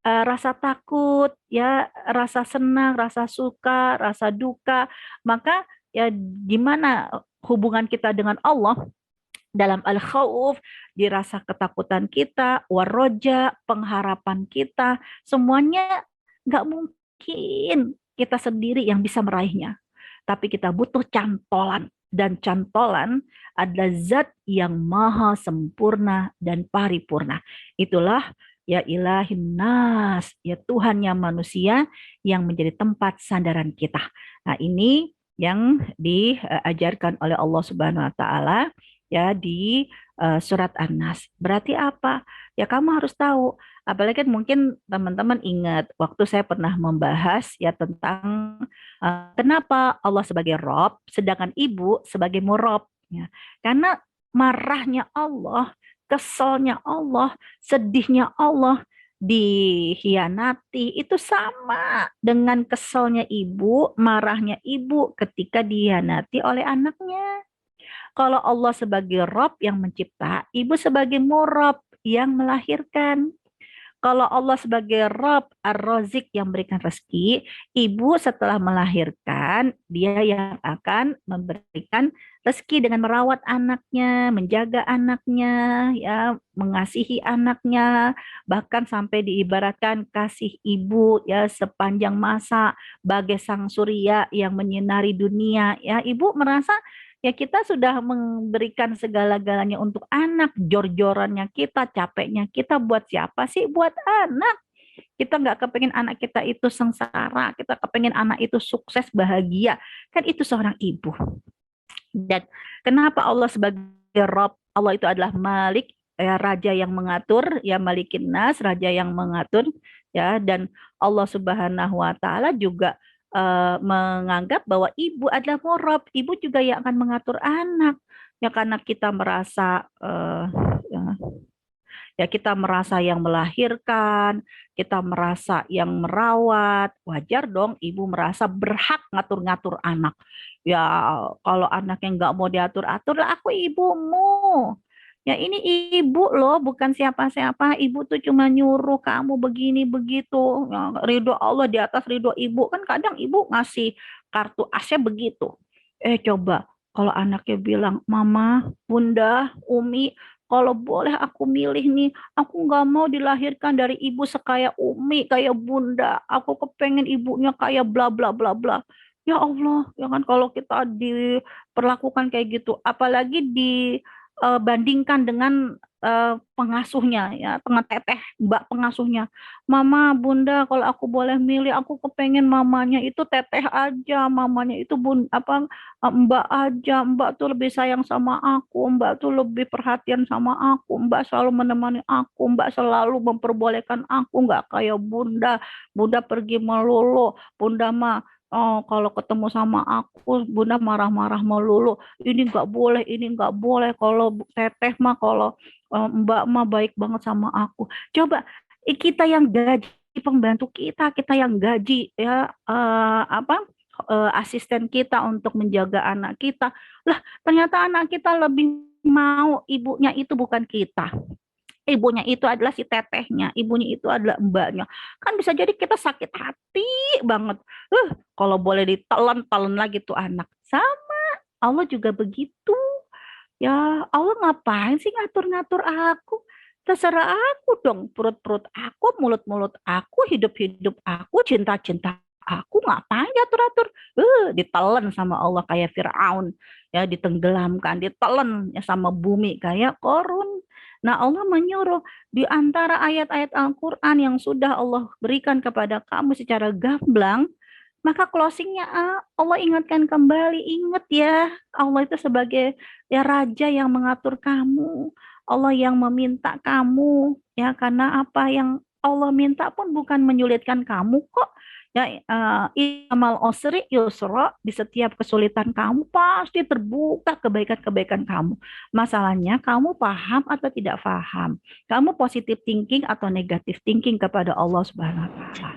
D: rasa takut, ya rasa senang, rasa suka, rasa duka. Maka ya gimana hubungan kita dengan Allah dalam al-khauf, dirasa ketakutan kita, warroja, pengharapan kita, semuanya nggak mungkin kita sendiri yang bisa meraihnya. Tapi kita butuh cantolan. Dan cantolan adalah zat yang maha sempurna dan paripurna. Itulah ya ilahin nas, ya Tuhannya manusia yang menjadi tempat sandaran kita. Nah ini yang diajarkan oleh Allah Subhanahu wa taala ya di surat An-Nas. Berarti apa? Ya kamu harus tahu. Apalagi kan mungkin teman-teman ingat waktu saya pernah membahas ya tentang kenapa Allah sebagai Rob, sedangkan ibu sebagai Murab. Ya. Karena marahnya Allah, keselnya Allah, sedihnya Allah dihianati itu sama dengan keselnya ibu, marahnya ibu ketika dihianati oleh anaknya. Kalau Allah sebagai Rob yang mencipta, ibu sebagai Murab yang melahirkan. Kalau Allah sebagai Rabb Ar-Razik yang memberikan rezeki, ibu setelah melahirkan, dia yang akan memberikan rezeki dengan merawat anaknya, menjaga anaknya, ya, mengasihi anaknya, bahkan sampai diibaratkan kasih ibu ya sepanjang masa bagai sang surya yang menyinari dunia. Ya, ibu merasa ya kita sudah memberikan segala-galanya untuk anak, jor-jorannya kita, capeknya kita buat siapa sih? Buat anak. Kita nggak kepengen anak kita itu sengsara, kita kepengen anak itu sukses, bahagia. Kan itu seorang ibu. Dan kenapa Allah sebagai Rob, Allah itu adalah Malik, ya, raja yang mengatur, ya Malikin Nas, raja yang mengatur, ya, dan Allah Subhanahu wa taala juga menganggap bahwa ibu adalah Rob, ibu juga yang akan mengatur anak. Ya karena kita merasa ya kita merasa yang melahirkan, kita merasa yang merawat, wajar dong ibu merasa berhak ngatur-ngatur anak. Ya kalau anak yang nggak mau diatur-atur lah aku ibumu. Ya ini ibu loh, bukan siapa-siapa. Ibu tuh cuma nyuruh kamu begini begitu. Ya, ridho Allah di atas ridho ibu. Kan kadang ibu ngasih kartu asnya begitu. Coba kalau anaknya bilang, Mama, Bunda, Umi, kalau boleh aku milih nih, aku nggak mau dilahirkan dari ibu sekaya Umi, kayak Bunda. Aku kepengen ibunya kayak bla bla bla bla. Ya Allah, ya kan kalau kita diperlakukan kayak gitu, apalagi dibandingkan dengan pengasuhnya, ya, tengah teteh, mbak pengasuhnya. Mama, Bunda, kalau aku boleh milih, aku kepengen mamanya itu teteh aja, mamanya itu mbak aja, mbak tuh lebih sayang sama aku, mbak tuh lebih perhatian sama aku, mbak selalu menemani aku, mbak selalu memperbolehkan aku, nggak kayak bunda, bunda pergi melulu, bunda mah kalau ketemu sama aku, bunda marah-marah melulu, ini nggak boleh, kalau teteh mah, kalau mbak mah baik banget sama aku. Coba kita yang gaji pembantu kita, kita yang gaji ya asisten kita untuk menjaga anak kita. Lah, ternyata anak kita lebih mau ibunya itu bukan kita. Ibunya itu adalah si tetehnya, ibunya itu adalah mbaknya. Kan bisa jadi kita sakit hati banget. Kalau boleh ditelan-telan lagi tuh anak. Sama, Allah juga begitu. Ya, Allah ngapain sih ngatur-ngatur aku? Terserah aku dong, perut-perut aku, mulut-mulut aku, hidup-hidup aku, cinta-cinta aku, ngapain diatur-atur? Ditelan sama Allah kayak Fir'aun, ya ditenggelamkan, ditelan ya sama bumi kayak Korun. Nah, Allah menyuruh di antara ayat-ayat Al-Quran yang sudah Allah berikan kepada kamu secara gamblang, maka closingnya Allah ingatkan kembali, ingat ya, Allah itu sebagai ya raja yang mengatur kamu, Allah yang meminta kamu, ya karena apa yang Allah minta pun bukan menyulitkan kamu kok. Ya, amal usri yusra, di setiap kesulitan kamu pasti terbuka kebaikan-kebaikan kamu. Masalahnya kamu paham atau tidak paham. Kamu positive thinking atau negative thinking kepada Allah Subhanahu wa taala.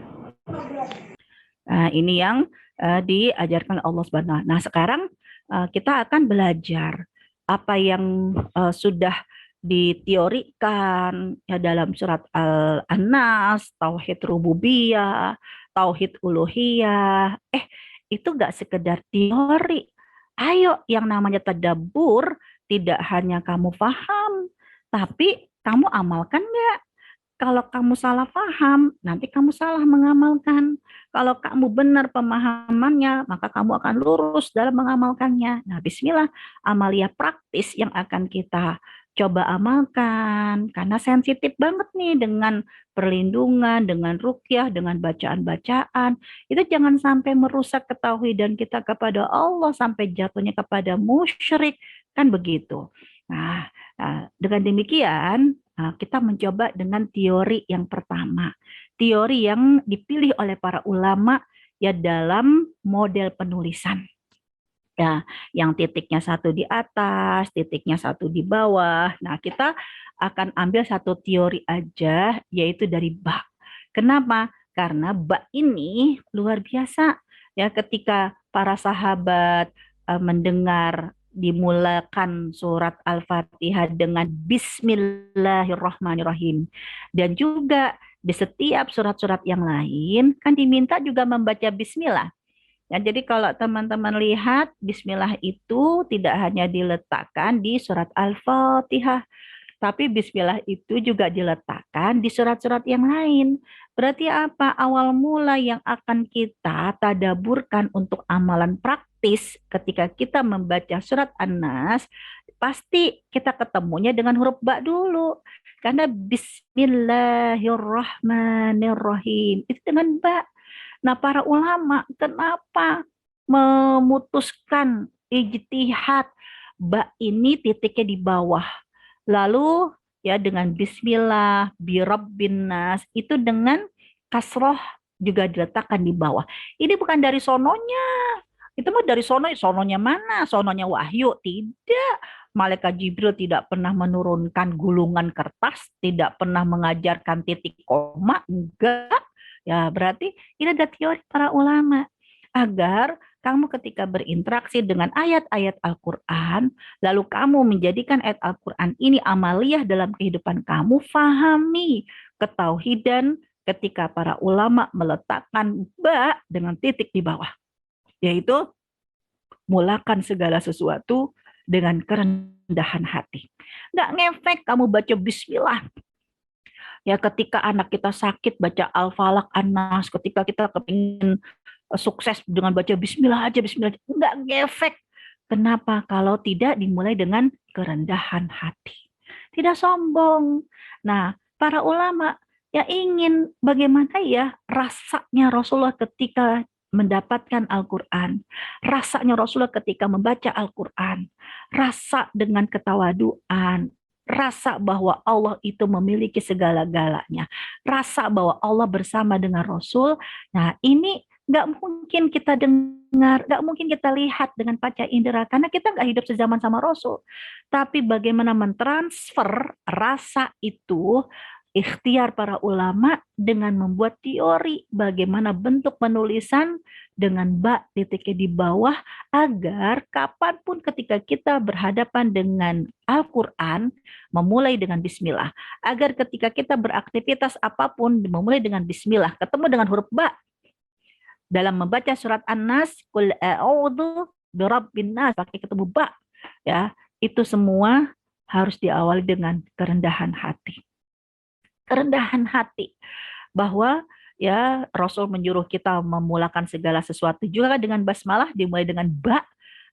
D: Nah, ini yang diajarkan Allah Subhanahu wa taala. Nah, sekarang kita akan belajar apa yang sudah diteorikan ya dalam surat An-Nas, tauhid rububiyah, tauhid uluhiyah. Itu enggak sekedar teori. Ayo, yang namanya tadabbur tidak hanya kamu paham, tapi kamu amalkan enggak? Kalau kamu salah paham, nanti kamu salah mengamalkan. Kalau kamu benar pemahamannya, maka kamu akan lurus dalam mengamalkannya. Nah, bismillah, amalia praktis yang akan kita coba amalkan. Karena sensitif banget nih dengan perlindungan, dengan ruqyah, dengan bacaan-bacaan. Itu jangan sampai merusak ketauhidan kita kepada Allah, sampai jatuhnya kepada musyrik. Kan begitu. Nah, dengan demikian, kita mencoba dengan teori yang pertama. Teori yang dipilih oleh para ulama ya dalam model penulisan. Ya, yang titiknya satu di atas, titiknya satu di bawah. Nah, kita akan ambil satu teori aja, yaitu dari ba. Kenapa? Karena ba ini luar biasa. Ya, ketika para sahabat mendengar dimulakan surat Al-Fatihah dengan Bismillahirrahmanirrahim. Dan juga di setiap surat-surat yang lain kan diminta juga membaca bismillah. Ya, jadi kalau teman-teman lihat, bismillah itu tidak hanya diletakkan di surat Al-Fatihah, tapi bismillah itu juga diletakkan di surat-surat yang lain. Berarti apa? Awal mula yang akan kita tadaburkan untuk amalan praktis ketika kita membaca surat An-Nas, pasti kita ketemunya dengan huruf ba dulu. Karena bismillahirrahmanirrahim itu dengan ba. Nah, para ulama kenapa memutuskan ijtihad ba ini titiknya di bawah? Lalu ya dengan bismillah, birabbin nas itu dengan kasroh juga diletakkan di bawah. Ini bukan dari sononya. Itu mah dari sononya mana? Sononya wahyu. Tidak. Malaikat Jibril tidak pernah menurunkan gulungan kertas, tidak pernah mengajarkan titik koma, enggak. Ya, berarti ini ada teori para ulama agar kamu ketika berinteraksi dengan ayat-ayat Al-Quran, lalu kamu menjadikan ayat Al-Quran ini amaliyah dalam kehidupan kamu, fahami ketauhidan ketika para ulama meletakkan ba dengan titik di bawah, yaitu mulakan segala sesuatu dengan kerendahan hati. Nggak ngefek kamu baca bismillah. Ya ketika anak kita sakit baca Al-Falaq, An-Nas, ketika kita kepingin sukses dengan baca bismillah aja, bismillah aja. Enggak ngefek. Kenapa? Kalau tidak dimulai dengan kerendahan hati. Tidak sombong. Nah, para ulama ya ingin bagaimana ya rasanya Rasulullah ketika mendapatkan Al-Quran. Rasanya Rasulullah ketika membaca Al-Quran. Rasa dengan ketawaduan. Rasa bahwa Allah itu memiliki segala-galanya. Rasa bahwa Allah bersama dengan Rasul. Nah, ini nggak mungkin kita dengar, nggak mungkin kita lihat dengan panca indera, karena kita nggak hidup sezaman sama Rasul. Tapi bagaimana mentransfer rasa itu, ikhtiar para ulama dengan membuat teori bagaimana bentuk penulisan dengan ba titiknya di bawah, agar kapanpun ketika kita berhadapan dengan Al-Quran, memulai dengan bismillah. Agar ketika kita beraktivitas apapun, memulai dengan bismillah, ketemu dengan huruf ba. Dalam membaca surat An-Nas, qul a'udzu birabbin nas, pakai ketemu ba, ya, itu semua harus diawali dengan kerendahan hati. Kerendahan hati, bahwa ya Rasul menyuruh kita memulakan segala sesuatu juga dengan basmalah, dimulai dengan ba,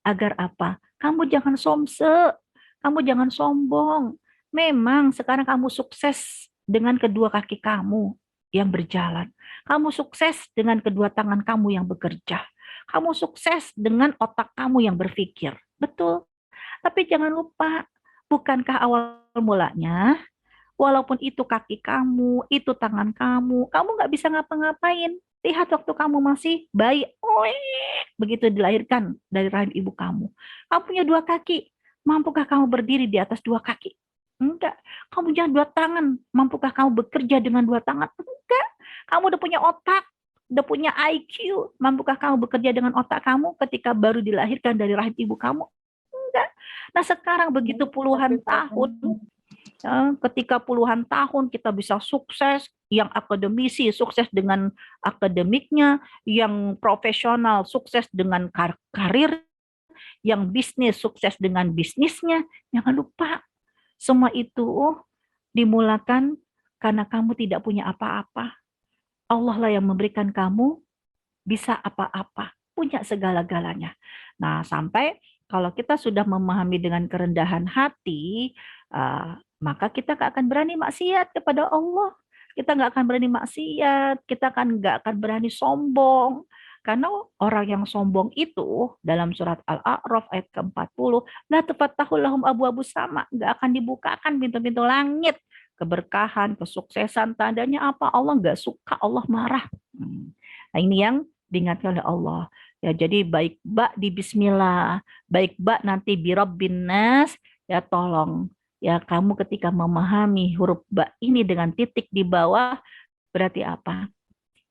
D: agar apa? Kamu jangan somse, kamu jangan sombong. Memang sekarang kamu sukses dengan kedua kaki kamu yang berjalan. Kamu sukses dengan kedua tangan kamu yang bekerja. Kamu sukses dengan otak kamu yang berpikir. Betul. Tapi jangan lupa, bukankah awal mulanya, walaupun itu kaki kamu, itu tangan kamu nggak bisa ngapa-ngapain. Lihat waktu kamu masih bayi, begitu dilahirkan dari rahim ibu kamu. Kamu punya dua kaki, mampukah kamu berdiri di atas dua kaki? Enggak. Kamu punya dua tangan, mampukah kamu bekerja dengan dua tangan? Enggak. Kamu udah punya otak, udah punya IQ, mampukah kamu bekerja dengan otak kamu ketika baru dilahirkan dari rahim ibu kamu? Enggak. Nah sekarang begitu puluhan tahun, ketika puluhan tahun kita bisa sukses, yang akademisi sukses dengan akademiknya, yang profesional sukses dengan karir, yang bisnis sukses dengan bisnisnya. Jangan lupa, semua itu dimulakan karena kamu tidak punya apa-apa. Allah lah yang memberikan kamu bisa apa-apa, punya segala-galanya. Nah, sampai kalau kita sudah memahami dengan kerendahan hati, maka kita gak akan berani maksiat kepada Allah. Kita gak akan berani maksiat, kita gak akan berani sombong. Karena orang yang sombong itu dalam surat Al-A'raf ayat ke-40, la tufattahu lahum abwaabus sama, gak akan dibukakan pintu-pintu langit. Keberkahan, kesuksesan, tandanya apa? Allah gak suka, Allah marah. Nah ini yang diingatkan oleh Allah. Ya, jadi baik ba di bismillah, baik ba nanti birabbin nas, ya tolong ya kamu ketika memahami huruf ba ini dengan titik di bawah, berarti apa?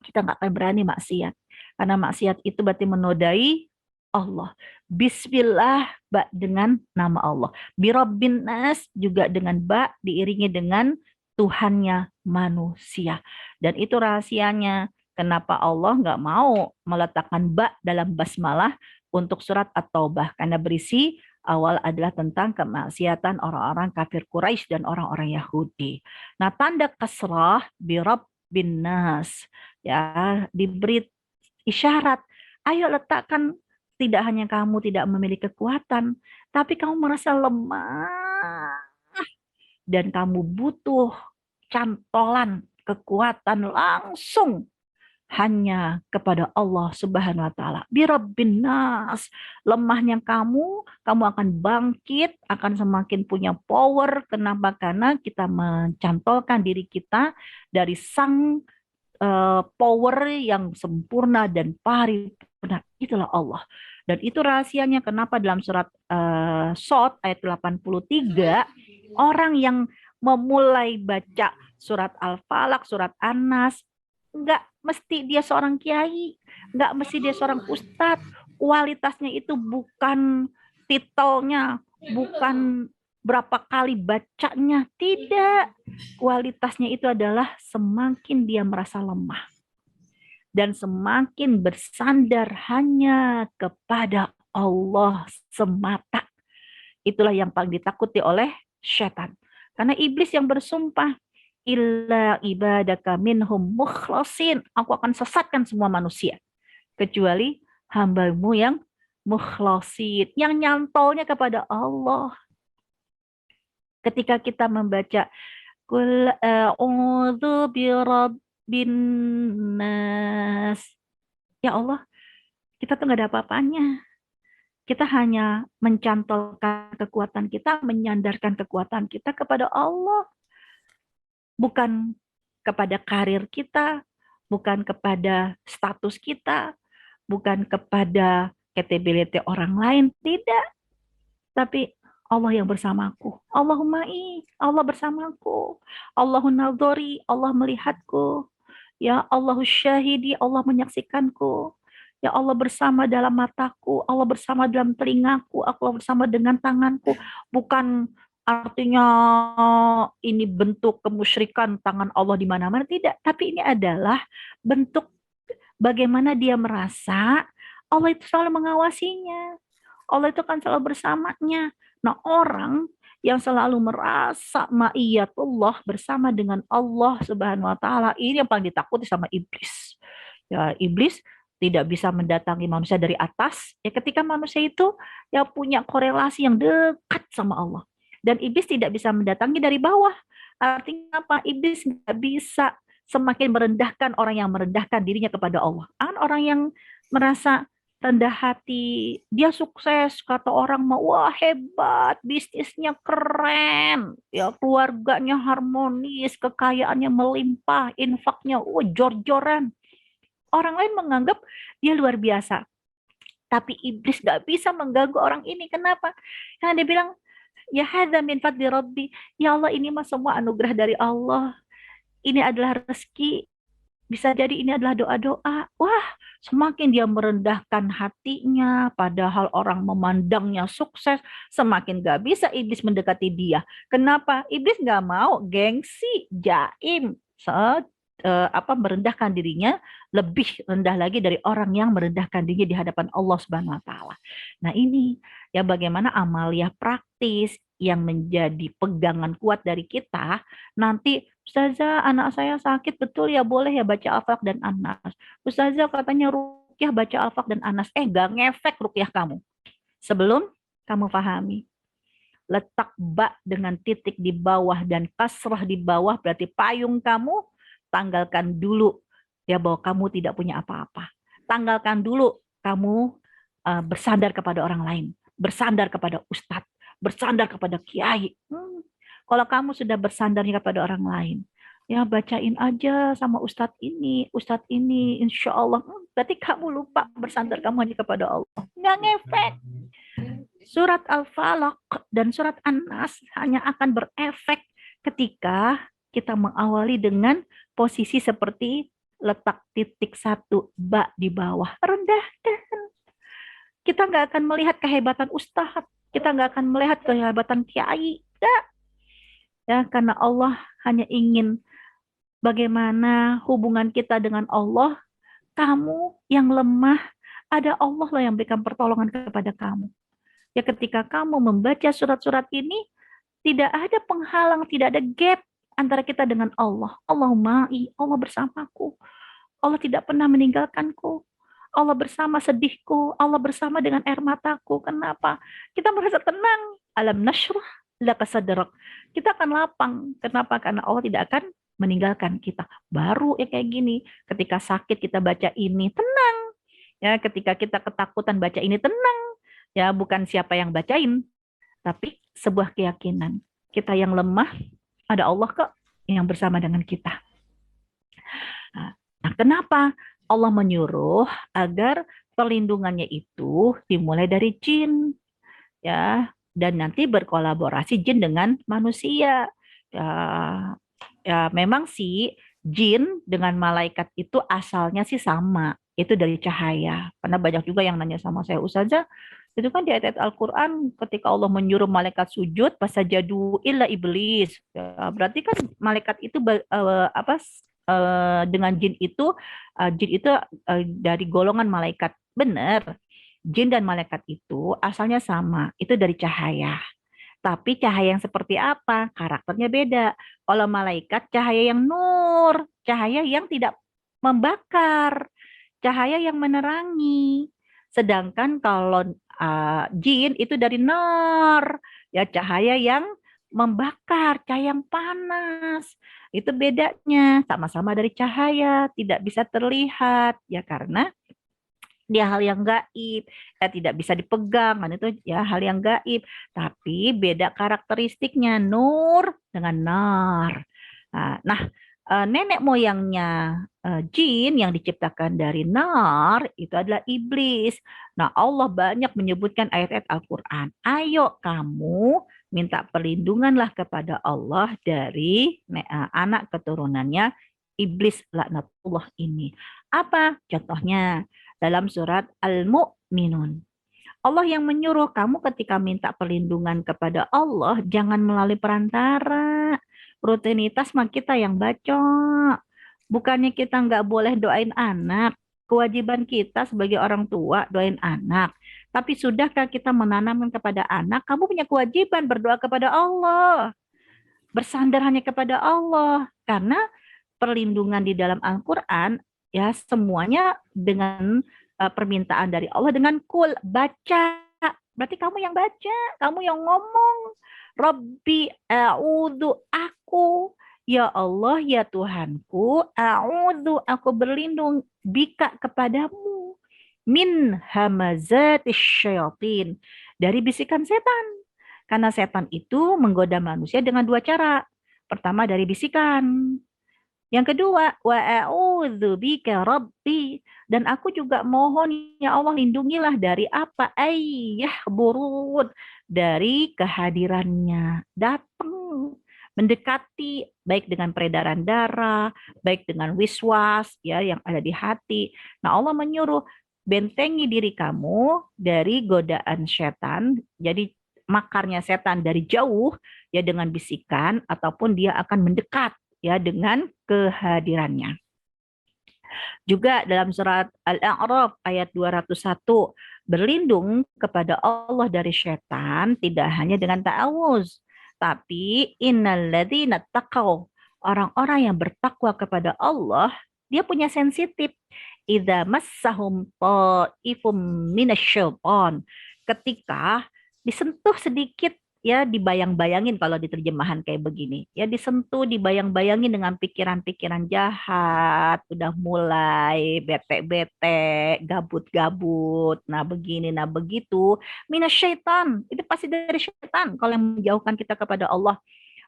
D: Kita nggak akan berani maksiat. Karena maksiat itu berarti menodai Allah. Bismillah, ba dengan nama Allah. Birabbin nas juga dengan ba diiringi dengan Tuhannya manusia. Dan itu rahasianya kenapa Allah nggak mau meletakkan ba dalam basmalah untuk surat At-Taubah, karena berisi awal adalah tentang kemaksiatan orang-orang kafir Quraisy dan orang-orang Yahudi. Nah, tanda kasrah birab bin nas, ya, diberi isyarat, ayo letakkan, tidak hanya kamu tidak memiliki kekuatan, tapi kamu merasa lemah dan kamu butuh cantolan kekuatan langsung hanya kepada Allah Subhanahu wa taala. Birabbin nas, lemahnya kamu akan bangkit, akan semakin punya power. Kenapa? Karena kita mencantolkan diri kita dari sang power yang sempurna dan paripurna, itulah Allah. Dan itu rahasianya kenapa dalam surat Shad ayat 83 orang yang memulai baca surat Al-Falaq, surat An-Nas, nggak mesti dia seorang kiai, nggak mesti dia seorang ustadz. Kualitasnya itu bukan titelnya, bukan berapa kali bacanya, tidak. Kualitasnya itu adalah semakin dia merasa lemah dan semakin bersandar hanya kepada Allah semata. Itulah yang paling ditakuti oleh setan. Karena iblis yang bersumpah, illa ibadaka minhum mukhlasin, aku akan sesatkan semua manusia kecuali hambamu yang mukhlasin, yang nyantolnya kepada Allah. Ketika kita membaca qul a'udzu birabbin nas, ya Allah, kita tuh nggak ada apa-apanya. Kita hanya mencantolkan kekuatan kita, menyandarkan kekuatan kita kepada Allah. Bukan kepada karir kita, bukan kepada status kita, bukan kepada capability orang lain, tidak. Tapi Allah yang bersamaku. Allahumma'i, Allah bersamaku. Allahun nadhori, Allah melihatku. Ya Allahu syahidi, Allah menyaksikanku. Ya Allah bersama dalam mataku, Allah bersama dalam telingaku, Allah bersama dengan tanganku. Bukan artinya ini bentuk kemusyrikan tangan Allah di mana-mana, tidak. Tapi ini adalah bentuk bagaimana dia merasa Allah itu selalu mengawasinya. Allah itu kan selalu bersamanya. Nah, orang yang selalu merasa ma'iyatullah, bersama dengan Allah Subhanahu wa taala, ini yang paling ditakuti sama iblis. Ya, iblis tidak bisa mendatangi manusia dari atas, ya ketika manusia itu ya punya korelasi yang dekat sama Allah. Dan iblis tidak bisa mendatangi dari bawah. Artinya apa? Iblis nggak bisa semakin merendahkan orang yang merendahkan dirinya kepada Allah. Orang yang merasa rendah hati, dia sukses, kata orang mau, wah hebat, bisnisnya keren, ya keluarganya harmonis, kekayaannya melimpah, infaknya jor-joran. Orang lain menganggap dia luar biasa. Tapi iblis gak bisa mengganggu orang ini. Kenapa? Karena dia bilang, ya hadza min fadli rabbi. Ya Allah, ini mah semua anugerah dari Allah. Ini adalah rezeki. Bisa jadi ini adalah doa-doa. Wah, semakin dia merendahkan hatinya, padahal orang memandangnya sukses, semakin gak bisa iblis mendekati dia. Kenapa? Iblis gak mau gengsi, jaim, merendahkan dirinya lebih rendah lagi dari orang yang merendahkan dirinya di hadapan Allah Subhanahu wa taala. Nah, ini ya bagaimana amalia praktis yang menjadi pegangan kuat dari kita. Nanti, Ustazah, anak saya sakit, betul ya, boleh ya baca Al-Falaq dan An-Nas. Ustazah, katanya ruqyah baca Al-Falaq dan An-Nas. Gak ngefek ruqyah kamu. Sebelum kamu pahami, letak ba dengan titik di bawah dan kasrah di bawah, berarti payung kamu. Tanggalkan dulu ya bahwa kamu tidak punya apa-apa. Tanggalkan dulu kamu bersandar kepada orang lain, bersandar kepada ustadz, bersandar kepada kiai. Kalau kamu sudah bersandarnya kepada orang lain, ya bacain aja sama ustadz ini, insya Allah. Berarti kamu lupa bersandar kamu hanya kepada Allah. Nggak ngefek. Surat Al-Falaq dan surat An-Nas hanya akan berefek ketika kita mengawali dengan posisi seperti letak titik satu ba di bawah. Rendahkan. Kita nggak akan melihat kehebatan ustadz. Kita nggak akan melihat kehebatan kiai. Nggak. Ya, karena Allah hanya ingin bagaimana hubungan kita dengan Allah. Kamu yang lemah, ada Allah lah yang berikan pertolongan kepada kamu. Ya, ketika kamu membaca surat-surat ini, tidak ada penghalang, tidak ada gap antara kita dengan Allah. Allahumma, Allah bersamaku. Allah tidak pernah meninggalkanku. Allah bersama sedihku. Allah bersama dengan air mataku. Kenapa? Kita merasa tenang. Alam nashrah laka sadrak. Kita akan lapang. Kenapa? Karena Allah tidak akan meninggalkan kita. Baru ya kayak gini. Ketika sakit kita baca ini, tenang. Ya, ketika kita ketakutan baca ini, tenang. Ya, bukan siapa yang bacain, tapi sebuah keyakinan. Kita yang lemah, ada Allah kok yang bersama dengan kita. Nah, kenapa Allah menyuruh agar perlindungannya itu dimulai dari jin, ya, dan nanti berkolaborasi jin dengan manusia. Ya, memang sih jin dengan malaikat itu asalnya sih sama, itu dari cahaya. Karena banyak juga yang nanya sama saya, Ustazah, itu kan di ayat-ayat Al-Quran ketika Allah menyuruh malaikat sujud, fasajadu illa iblis. Ya, berarti kan malaikat itu dengan jin itu dari golongan malaikat. Benar. Jin dan malaikat itu asalnya sama, itu dari cahaya. Tapi cahaya yang seperti apa? Karakternya beda. Kalau malaikat cahaya yang nur, cahaya yang tidak membakar, cahaya yang menerangi. Sedangkan kalau jin itu dari nar, ya cahaya yang membakar, cahaya yang panas. Itu bedanya, sama-sama dari cahaya, tidak bisa terlihat, ya karena dia hal yang gaib, tidak bisa dipegang, kan itu ya hal yang gaib. Tapi beda karakteristiknya nur dengan nar. Nah, nenek moyangnya jin yang diciptakan dari nar itu adalah iblis. Nah, Allah banyak menyebutkan ayat-ayat Al-Quran. Ayo kamu minta perlindunganlah kepada Allah dari anak keturunannya iblis laknatullah ini. Apa contohnya? Dalam surat Al-Mu'minun. Allah yang menyuruh kamu ketika minta perlindungan kepada Allah, jangan melalui perantara. Rutinitas mah kita yang baca. Bukannya kita nggak boleh doain anak. Kewajiban kita sebagai orang tua doain anak. Tapi sudahkah kita menanamkan kepada anak, kamu punya kewajiban berdoa kepada Allah. Bersandar hanya kepada Allah. Karena perlindungan di dalam Al-Quran, ya semuanya dengan permintaan dari Allah dengan kul, baca. Berarti kamu yang baca, kamu yang ngomong. Rabbi a'udhu, aku, ya Allah, ya Tuhanku, a'udhu, aku berlindung, bika kepadamu, min hamazatis syayatin, dari bisikan setan. Karena setan itu menggoda manusia dengan dua cara. Pertama dari bisikan. Yang kedua, wa a'udzubika rabbi, dan aku juga mohon ya Allah lindungilah dari apa? Burud, dari kehadirannya datang mendekati, baik dengan peredaran darah, baik dengan wiswas ya yang ada di hati. Nah, Allah menyuruh bentengi diri kamu dari godaan setan. Jadi makarnya setan dari jauh ya dengan bisikan ataupun dia akan mendekat ya dengan kehadirannya. Juga dalam surat Al-A'raf ayat 201, berlindung kepada Allah dari setan tidak hanya dengan ta'awuz, tapi innalladzina taqaw, orang-orang yang bertakwa kepada Allah, dia punya sensitif. Idza massahum ta'ifum minasyaiton, ketika disentuh sedikit ya, dibayang-bayangin kalau di terjemahan kayak begini. Ya disentuh, dibayang-bayangin dengan pikiran-pikiran jahat, udah mulai bete-bete, gabut-gabut, nah begini, nah begitu. Minasyaitan, itu pasti dari syaitan kalau yang menjauhkan kita kepada Allah.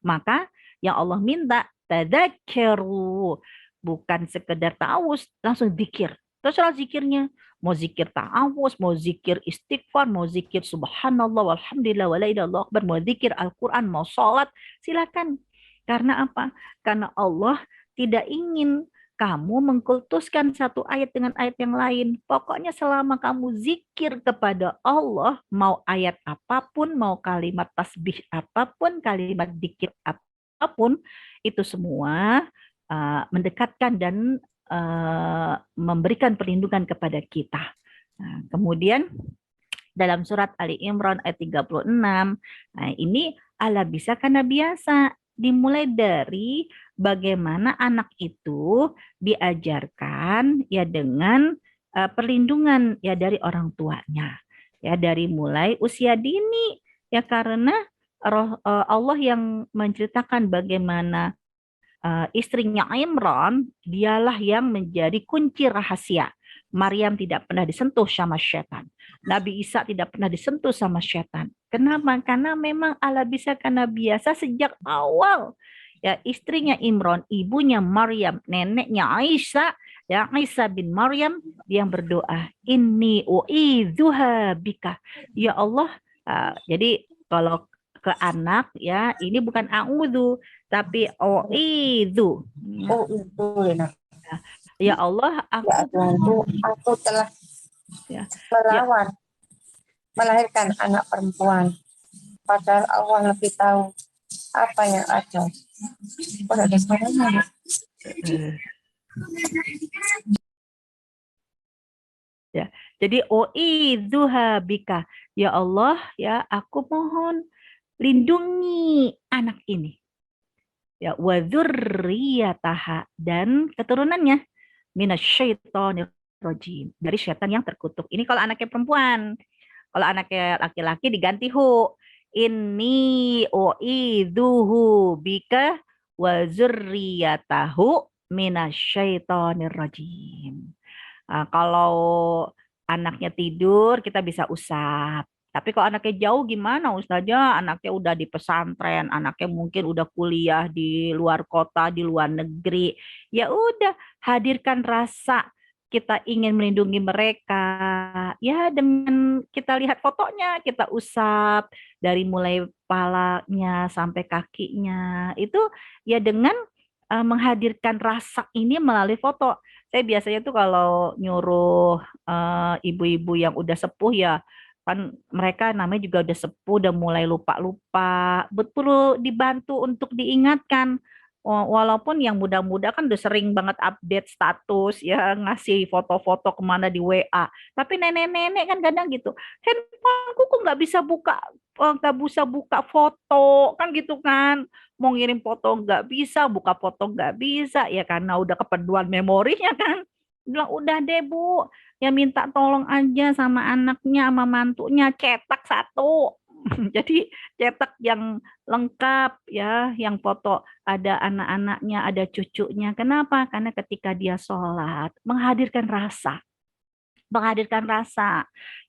D: Maka yang Allah minta, tadzakkaru, bukan sekedar ta'awuz, langsung zikir. Terserah zikirnya. Mau zikir ta'awuz, mau zikir istighfar, mau zikir subhanallah, walhamdulillah, wa la ilaha illallah akbar, mau zikir Al-Quran, mau sholat, silakan. Karena apa? Karena Allah tidak ingin kamu mengkultuskan satu ayat dengan ayat yang lain. Pokoknya selama kamu zikir kepada Allah, mau ayat apapun, mau kalimat tasbih apapun, kalimat zikir apapun, apapun, itu semua mendekatkan dan memberikan perlindungan kepada kita. Nah, kemudian dalam surat Ali Imran ayat 36, nah ini ala bisa karena biasa, dimulai dari bagaimana anak itu diajarkan ya dengan perlindungan ya dari orang tuanya. Ya dari mulai usia dini ya, karena Allah yang menceritakan bagaimana istrinya Imran, dialah yang menjadi kunci rahasia. Maryam tidak pernah disentuh sama setan. Nabi Isa tidak pernah disentuh sama setan. Kenapa? Karena memang Allah bisa karena biasa sejak awal. Ya, istrinya Imran, ibunya Maryam, neneknya Aisyah, ya Isa bin Maryam yang berdoa, inni u'idzuha bika. Ya Allah, jadi kalau ke anak ya, ini bukan a'udzu tapi u'idzu.
E: Oh itu enak.
D: Ya Allah,
E: Ya Tuhanku, aku telah
D: ya,
E: melahirkan anak perempuan. Padahal Allah lebih tahu apa yang ada. Oh, ada suaranya.
D: Ya, jadi u'idzuha bika. Ya Allah, ya aku mohon lindungi anak ini. Ya, wa dzurriyyataha, dan keturunannya minasyaitonir rajim, dari setan yang terkutuk. Ini kalau anaknya perempuan. Kalau anaknya laki-laki diganti hu. Inni u'idzuhu bika wa dzurriyyatahu minasyaitonir rajim. Kalau anaknya tidur, kita bisa usap. Tapi kalau anaknya jauh gimana Ustazah? Anaknya udah di pesantren, anaknya mungkin udah kuliah di luar kota, di luar negeri. Ya udah, hadirkan rasa kita ingin melindungi mereka. Ya dengan kita lihat fotonya, kita usap dari mulai kepalanya sampai kakinya. Itu ya dengan menghadirkan rasa ini melalui foto. Saya biasanya tuh kalau nyuruh ibu-ibu yang udah sepuh ya, kan mereka namanya juga udah sepuh, udah mulai lupa-lupa, betul dibantu untuk diingatkan. Walaupun yang muda-muda kan udah sering banget update status ya, ngasih foto-foto kemana di WA. Tapi nenek-nenek kan kadang gitu, handphoneku kok nggak bisa buka foto kan gitu kan. Mau ngirim foto nggak bisa, buka foto nggak bisa, ya karena udah kepeduan memorinya kan. Bilang, udah deh Bu, ya minta tolong aja sama anaknya, sama mantunya, cetak satu. Jadi cetak yang lengkap ya, yang foto ada anak-anaknya, ada cucunya. Kenapa? Karena ketika dia sholat, menghadirkan rasa.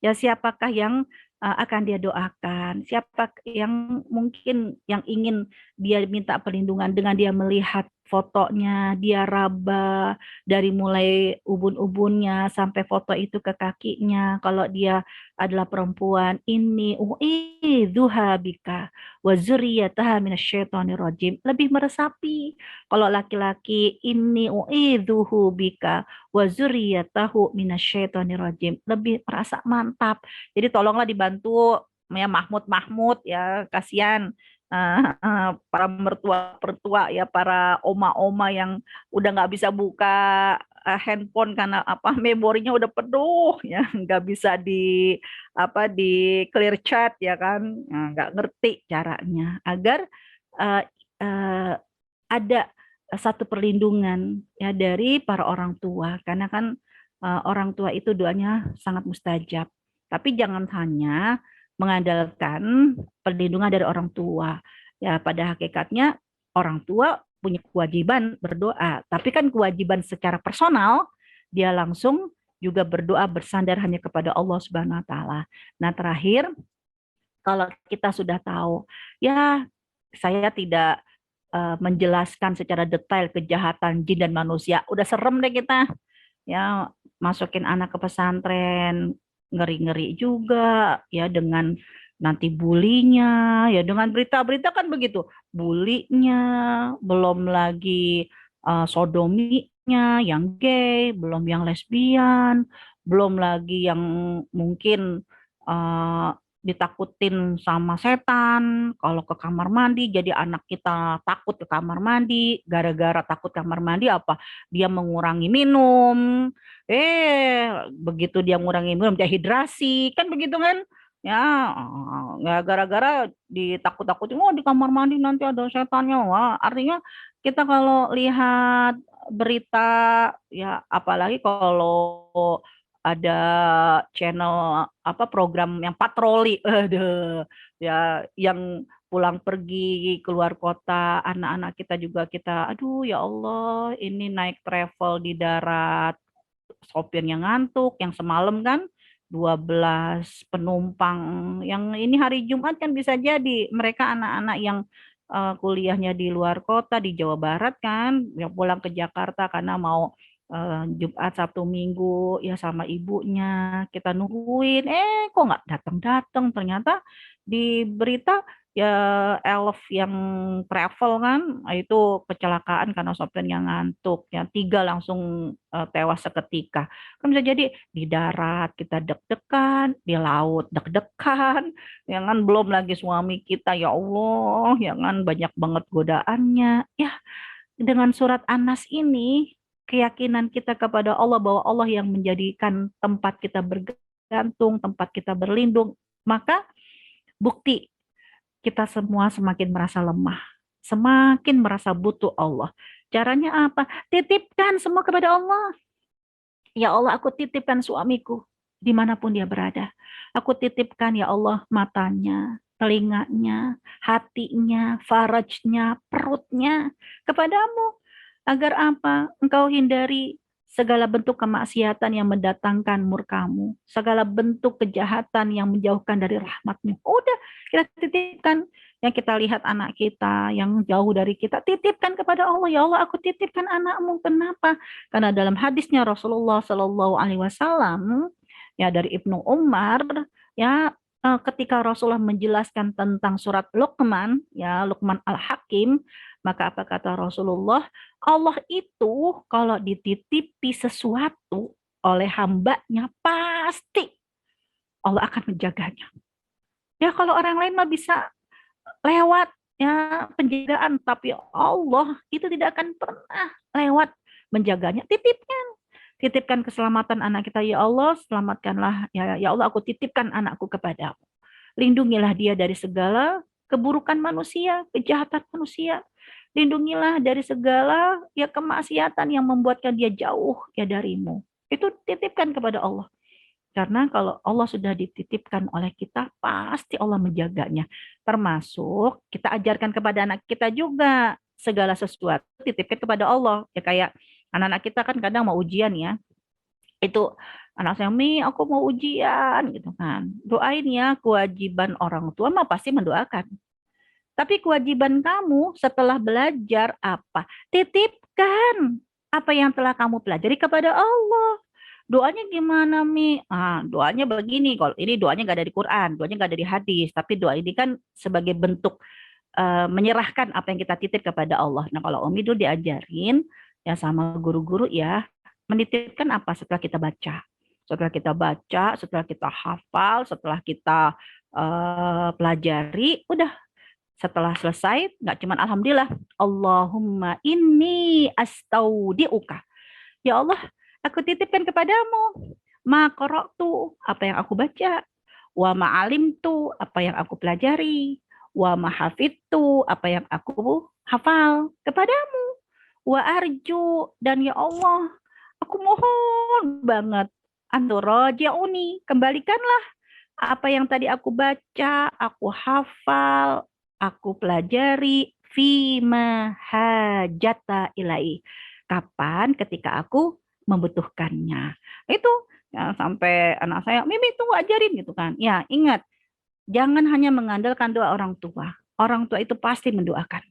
D: Ya siapakah yang akan dia doakan? Siapa yang mungkin yang ingin dia minta perlindungan dengan dia melihat fotonya, dia raba dari mulai ubun-ubunnya sampai foto itu ke kakinya. Kalau dia adalah perempuan, ini u'idzuha bika wa dzurriyyataha minasyaitonir rajim, lebih meresapi. Kalau laki-laki, ini u'idzuhu bika wa dzurriyyatahu minasyaitonir rajim, lebih merasa mantap. Jadi tolonglah dibantu ya Mahmud ya, kasihan para mertua-mertua ya, para oma-oma yang udah nggak bisa buka handphone karena memorinya udah penuh ya, nggak bisa di clear chat ya kan. Nah, nggak ngerti caranya agar ada satu perlindungan ya dari para orang tua, karena kan orang tua itu doanya sangat mustajab. Tapi jangan hanya mengandalkan perlindungan dari orang tua. Ya, pada hakikatnya orang tua punya kewajiban berdoa, tapi kan kewajiban secara personal dia langsung juga berdoa bersandar hanya kepada Allah Subhanahu wa taala. Nah, terakhir kalau kita sudah tahu, ya saya tidak menjelaskan secara detail kejahatan jin dan manusia. Udah serem deh kita. Ya, masukin anak ke pesantren, ngeri-ngeri juga ya dengan nanti bulinya, ya dengan berita-berita kan begitu. Bulinya, belum lagi sodominya yang gay, belum yang lesbian, belum lagi yang mungkin ditakutin sama setan, kalau ke kamar mandi jadi anak kita takut ke kamar mandi, gara-gara takut kamar mandi apa? Dia mengurangi minum. Begitu dia mengurangi minum dehidrasi, kan begitu kan? Ya gara-gara ditakut-takutin, oh di kamar mandi nanti ada setannya. Wah, artinya kita kalau lihat berita ya apalagi kalau ada channel apa program yang patroli, aduh, ya yang pulang pergi keluar kota, anak-anak kita juga kita, aduh ya Allah, ini naik travel di darat, sopirnya ngantuk, yang semalam kan 12 penumpang, yang ini hari Jumat kan bisa jadi mereka anak-anak yang kuliahnya di luar kota di Jawa Barat kan, yang pulang ke Jakarta karena mau Jumat Sabtu Minggu ya sama ibunya, kita nungguin kok nggak datang-datang, ternyata di berita ya elf yang travel kan itu kecelakaan karena sopirnya ngantuk, ya 3 langsung tewas seketika. Kan bisa jadi di darat kita deg-degan, di laut deg-degan, ya kan belum lagi suami kita ya Allah, ya kan banyak banget godaannya. Ya, dengan surat An-Nas ini keyakinan kita kepada Allah bahwa Allah yang menjadikan tempat kita bergantung, tempat kita berlindung, maka bukti kita semua semakin merasa lemah, semakin merasa butuh Allah. Caranya apa? Titipkan semua kepada Allah. Ya Allah, aku titipkan suamiku dimanapun dia berada. Aku titipkan ya Allah matanya, telinganya, hatinya, farajnya, perutnya kepadamu. Agar apa? Engkau hindari segala bentuk kemaksiatan yang mendatangkan murkamu, segala bentuk kejahatan yang menjauhkan dari rahmatmu. Udah, kita titipkan. Yang kita lihat anak kita yang jauh dari kita, titipkan kepada Allah. Ya Allah, aku titipkan anakmu. Kenapa? Karena dalam hadisnya Rasulullah Shallallahu Alaihi Wasallam, ya dari Ibnu Umar, ya ketika Rasulullah menjelaskan tentang surat Luqman, ya Luqman Al-Hakim, maka apa kata Rasulullah? Allah itu kalau dititipi sesuatu oleh hambanya, pasti Allah akan menjaganya. Ya kalau orang lain mah bisa lewat ya penjagaan, tapi Allah itu tidak akan pernah lewat menjaganya. Titipkan keselamatan anak kita ya Allah, selamatkanlah ya Allah, aku titipkan anakku kepadamu. Lindungilah dia dari segala keburukan manusia, kejahatan manusia. Lindungilah dari segala ya kemaksiatan yang membuatkan dia jauh ya darimu. Itu titipkan kepada Allah. Karena kalau Allah sudah dititipkan oleh kita, pasti Allah menjaganya. Termasuk kita ajarkan kepada anak kita juga segala sesuatu titipkan kepada Allah. Ya kayak anak-anak kita kan kadang mau ujian ya. Itu anak saya, Mi, aku mau ujian gitu kan. Doain ya, kewajiban orang tua mah pasti mendoakan. Tapi kewajiban kamu setelah belajar apa? Titipkan apa yang telah kamu pelajari kepada Allah. Doanya gimana, Mi? Doanya begini. Kalau ini doanya nggak ada di Quran, doanya nggak ada di hadis. Tapi doa ini kan sebagai bentuk menyerahkan apa yang kita titip kepada Allah. Nah, kalau Umi dulu diajarin ya sama guru-guru ya, menitipkan apa setelah kita baca. Setelah kita baca, setelah kita hafal, setelah kita pelajari, udah. Setelah selesai, nggak cuma alhamdulillah, Allahumma inni astaudiuka. Ya Allah, aku titipkan kepadamu. Ma qara'tu, apa yang aku baca. Wa ma'alimtu, apa yang aku pelajari. Wa mahafidtu, apa yang aku hafal kepadamu. Wa arju, dan ya Allah, aku mohon banget. Anturaji'uni, kembalikanlah apa yang tadi aku baca, aku hafal, aku pelajari, fima hajata ilai. Kapan ketika aku membutuhkannya. Itu ya, sampai anak saya, Mimi tunggu ajarin gitu kan. Ya ingat, jangan hanya mengandalkan doa orang tua. Orang tua itu pasti mendoakan.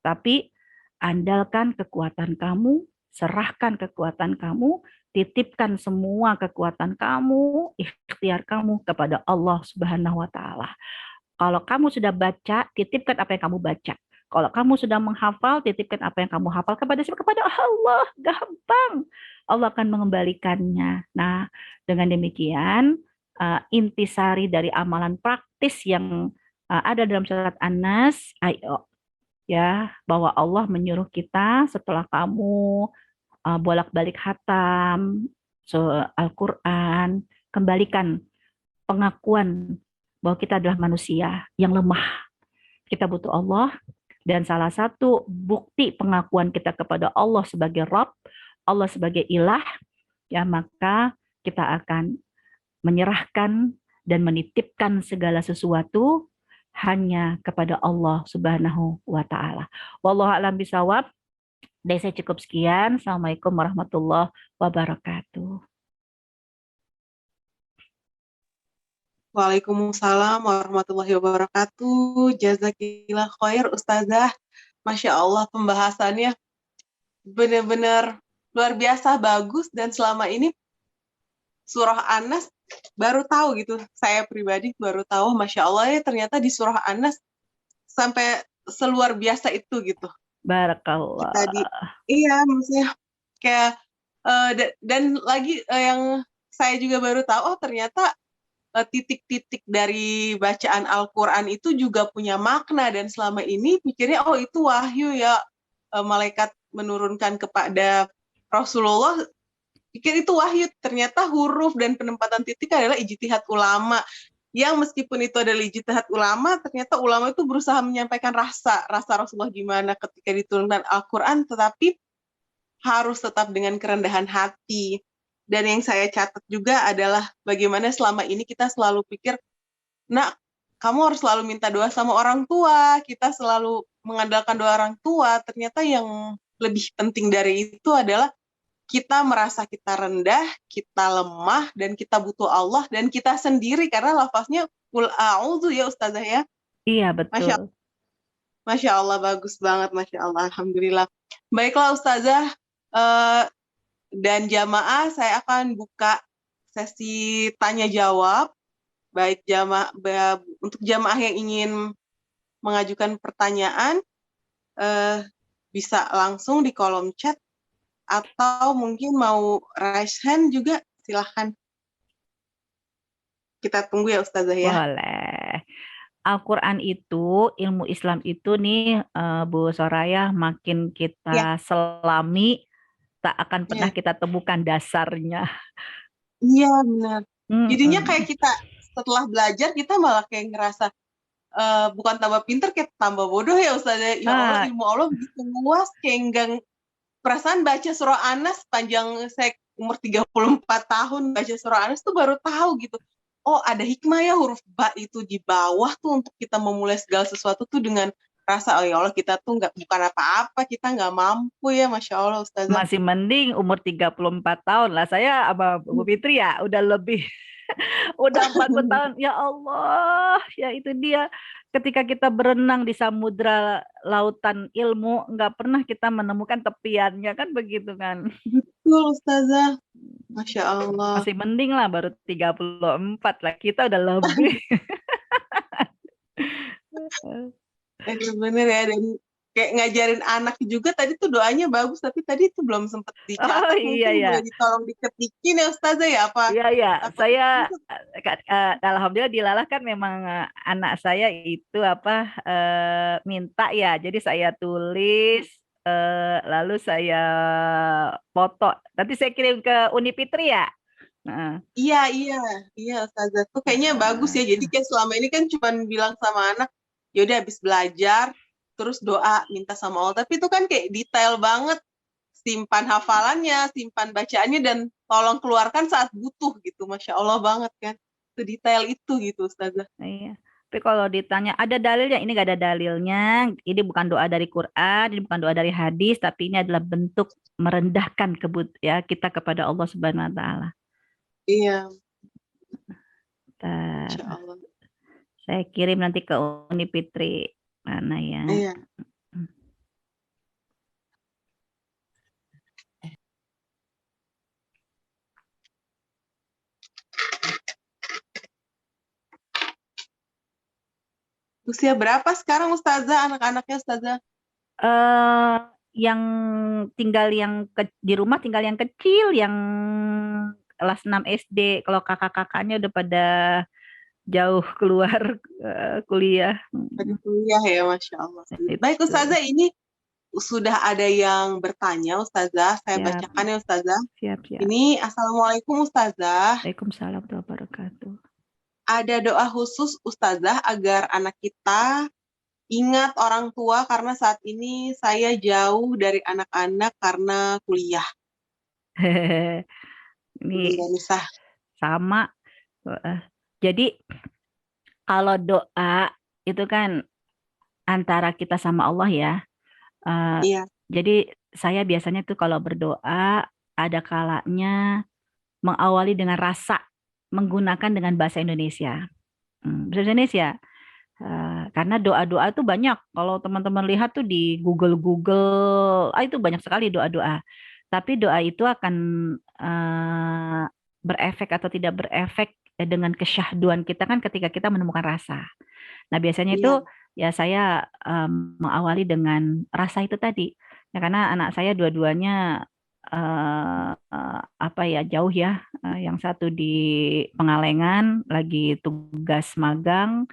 D: Tapi andalkan kekuatan kamu, serahkan kekuatan kamu, titipkan semua kekuatan kamu, ikhtiar kamu kepada Allah Subhanahu wa taala. Kalau kamu sudah baca, titipkan apa yang kamu baca. Kalau kamu sudah menghafal, titipkan apa yang kamu hafal kepada siapa? Kepada Allah. Gampang. Allah akan mengembalikannya. Nah, dengan demikian, intisari dari amalan praktis yang ada dalam surat An-Nas. Ayo ya, bahwa Allah menyuruh kita setelah kamu bolak-balik hatam Al-Quran, kembalikan pengakuan bahwa kita adalah manusia yang lemah. Kita butuh Allah, dan salah satu bukti pengakuan kita kepada Allah sebagai Rabb, Allah sebagai ilah, ya maka kita akan menyerahkan dan menitipkan segala sesuatu hanya kepada Allah Subhanahu wa taala. Wallahu a'lam bishawab. Dari saya cukup sekian. Assalamualaikum warahmatullahi wabarakatuh.
A: Waalaikumsalam warahmatullahi wabarakatuh. Jazakillah khair Ustazah. Masya Allah, pembahasannya benar-benar luar biasa bagus, dan selama ini surah An-Nas baru tahu gitu. Saya pribadi baru tahu, Masya Allah ya, ternyata di surah An-Nas sampai seluar biasa itu gitu.
D: Barakallah.
A: Iya, maksudnya kayak dan lagi yang saya juga baru tahu, oh ternyata titik-titik dari bacaan Al-Quran itu juga punya makna, dan selama ini pikirnya oh itu wahyu ya, malaikat menurunkan kepada Rasulullah, pikir itu wahyu. Ternyata huruf dan penempatan titik adalah ijtihad ulama, yang meskipun itu adalah ijtihad ulama, ternyata ulama itu berusaha menyampaikan rasa Rasulullah gimana ketika diturunkan Al-Quran, tetapi harus tetap dengan kerendahan hati. Dan yang saya catat juga adalah bagaimana selama ini kita selalu pikir, nak, kamu harus selalu minta doa sama orang tua, kita selalu mengandalkan doa orang tua. Ternyata yang lebih penting dari itu adalah kita merasa kita rendah, kita lemah, dan kita butuh Allah, dan kita sendiri, karena lafaznya qul a'udzu ya Ustazah ya.
D: Iya, betul.
A: Masya Allah, bagus banget, Masya Allah, Alhamdulillah. Baiklah Ustazah, dan jamaah, saya akan buka sesi tanya jawab. Baik untuk jamaah yang ingin mengajukan pertanyaan, bisa langsung di kolom chat, atau mungkin mau raise hand juga, silahkan. Kita tunggu ya Ustazah ya.
D: Boleh. Al-Quran itu, ilmu Islam itu nih Bu Soraya, makin kita selami, tak akan pernah kita temukan dasarnya.
A: Iya benar. Jadinya kayak kita setelah belajar, kita malah kayak ngerasa bukan tambah pinter, kayak tambah bodoh ya Ustazah. Ya Allah, ilmu Allah begitu luas, kayak enggak. Perasaan baca surah An-Nas panjang, saya umur 34 tahun baca surah An-Nas tuh baru tahu gitu. Oh ada hikmah ya huruf ba itu di bawah tuh, untuk kita memulai segala sesuatu tuh dengan rasa, oh ya Allah kita tuh bukan apa-apa, kita nggak mampu ya, Masya Allah Ustazah.
D: Masih mending umur 34 tahun lah. Saya sama Bu Fitri ya udah lebih, udah 40 tahun. Ya Allah, ya itu dia. Ketika kita berenang di samudra lautan ilmu, nggak pernah kita menemukan tepiannya, kan begitu kan?
A: Betul Ustazah, Masya Allah.
D: Masih mending lah, baru 34 lah, kita udah lebih.
A: Bener ya, dan kayak ngajarin anak juga tadi tuh doanya bagus, tapi tadi itu belum sempat dicatat.
D: Oh iya ya.
A: Boleh ditolong diketikin ya Ustazah ya, apa?
D: Iya ya, saya alhamdulillah dilalah kan memang anak saya itu minta ya, jadi saya tulis lalu saya foto, nanti saya kirim ke Uni Fitri ya.
A: Iya Ustazah, tuh kayaknya bagus ya. Jadi kayak selama ini kan cuma bilang sama anak, yaudah habis belajar terus doa minta sama Allah, tapi itu kan kayak detail banget, simpan hafalannya, simpan bacaannya, dan tolong keluarkan saat butuh gitu. Masya Allah banget kan, itu detail itu gitu Ustazah.
D: Iya, tapi kalau ditanya ada dalilnya, ini gak ada dalilnya. Ini bukan doa dari Quran, ini bukan doa dari hadis, tapi ini adalah bentuk merendahkan kita kepada Allah Subhanahu wa taala.
A: Iya.
D: Masya Allah. Saya kirim nanti ke Uni Fitri. Mana ya?
A: Iya. Usia berapa sekarang Ustazah, anak-anaknya Ustazah?
D: Yang tinggal di rumah tinggal yang kecil, yang kelas 6 SD. Kalau kakak-kakaknya udah pada jauh keluar kuliah.
A: Lagi kuliah ya, Masya Allah. Baik
D: Itu.
A: Ustazah, ini sudah ada yang bertanya Ustazah. Saya
D: Siap.
A: bacakan ya Ustazah.
D: Siap.
A: Ini Assalamualaikum Ustazah.
D: Waalaikumsalam warahmatullahi wabarakatuh.
A: Ada doa khusus Ustazah agar anak kita ingat orang tua, karena saat ini saya jauh dari anak-anak karena kuliah.
D: Ini
A: Nisa.
D: sama. Jadi kalau doa itu kan antara kita sama Allah ya.
A: Iya.
D: Jadi saya biasanya tuh kalau berdoa ada kalanya mengawali dengan rasa, menggunakan dengan bahasa Indonesia. Bahasa Indonesia. Karena doa-doa tuh banyak. Kalau teman-teman lihat tuh di Google, itu banyak sekali doa-doa. Tapi doa itu akan berefek atau tidak berefek dengan kesyahduan kita kan ketika kita menemukan rasa. Nah biasanya itu ya saya mengawali dengan rasa itu tadi. Ya, karena anak saya dua-duanya jauh ya. Yang satu di Pengalengan lagi tugas magang.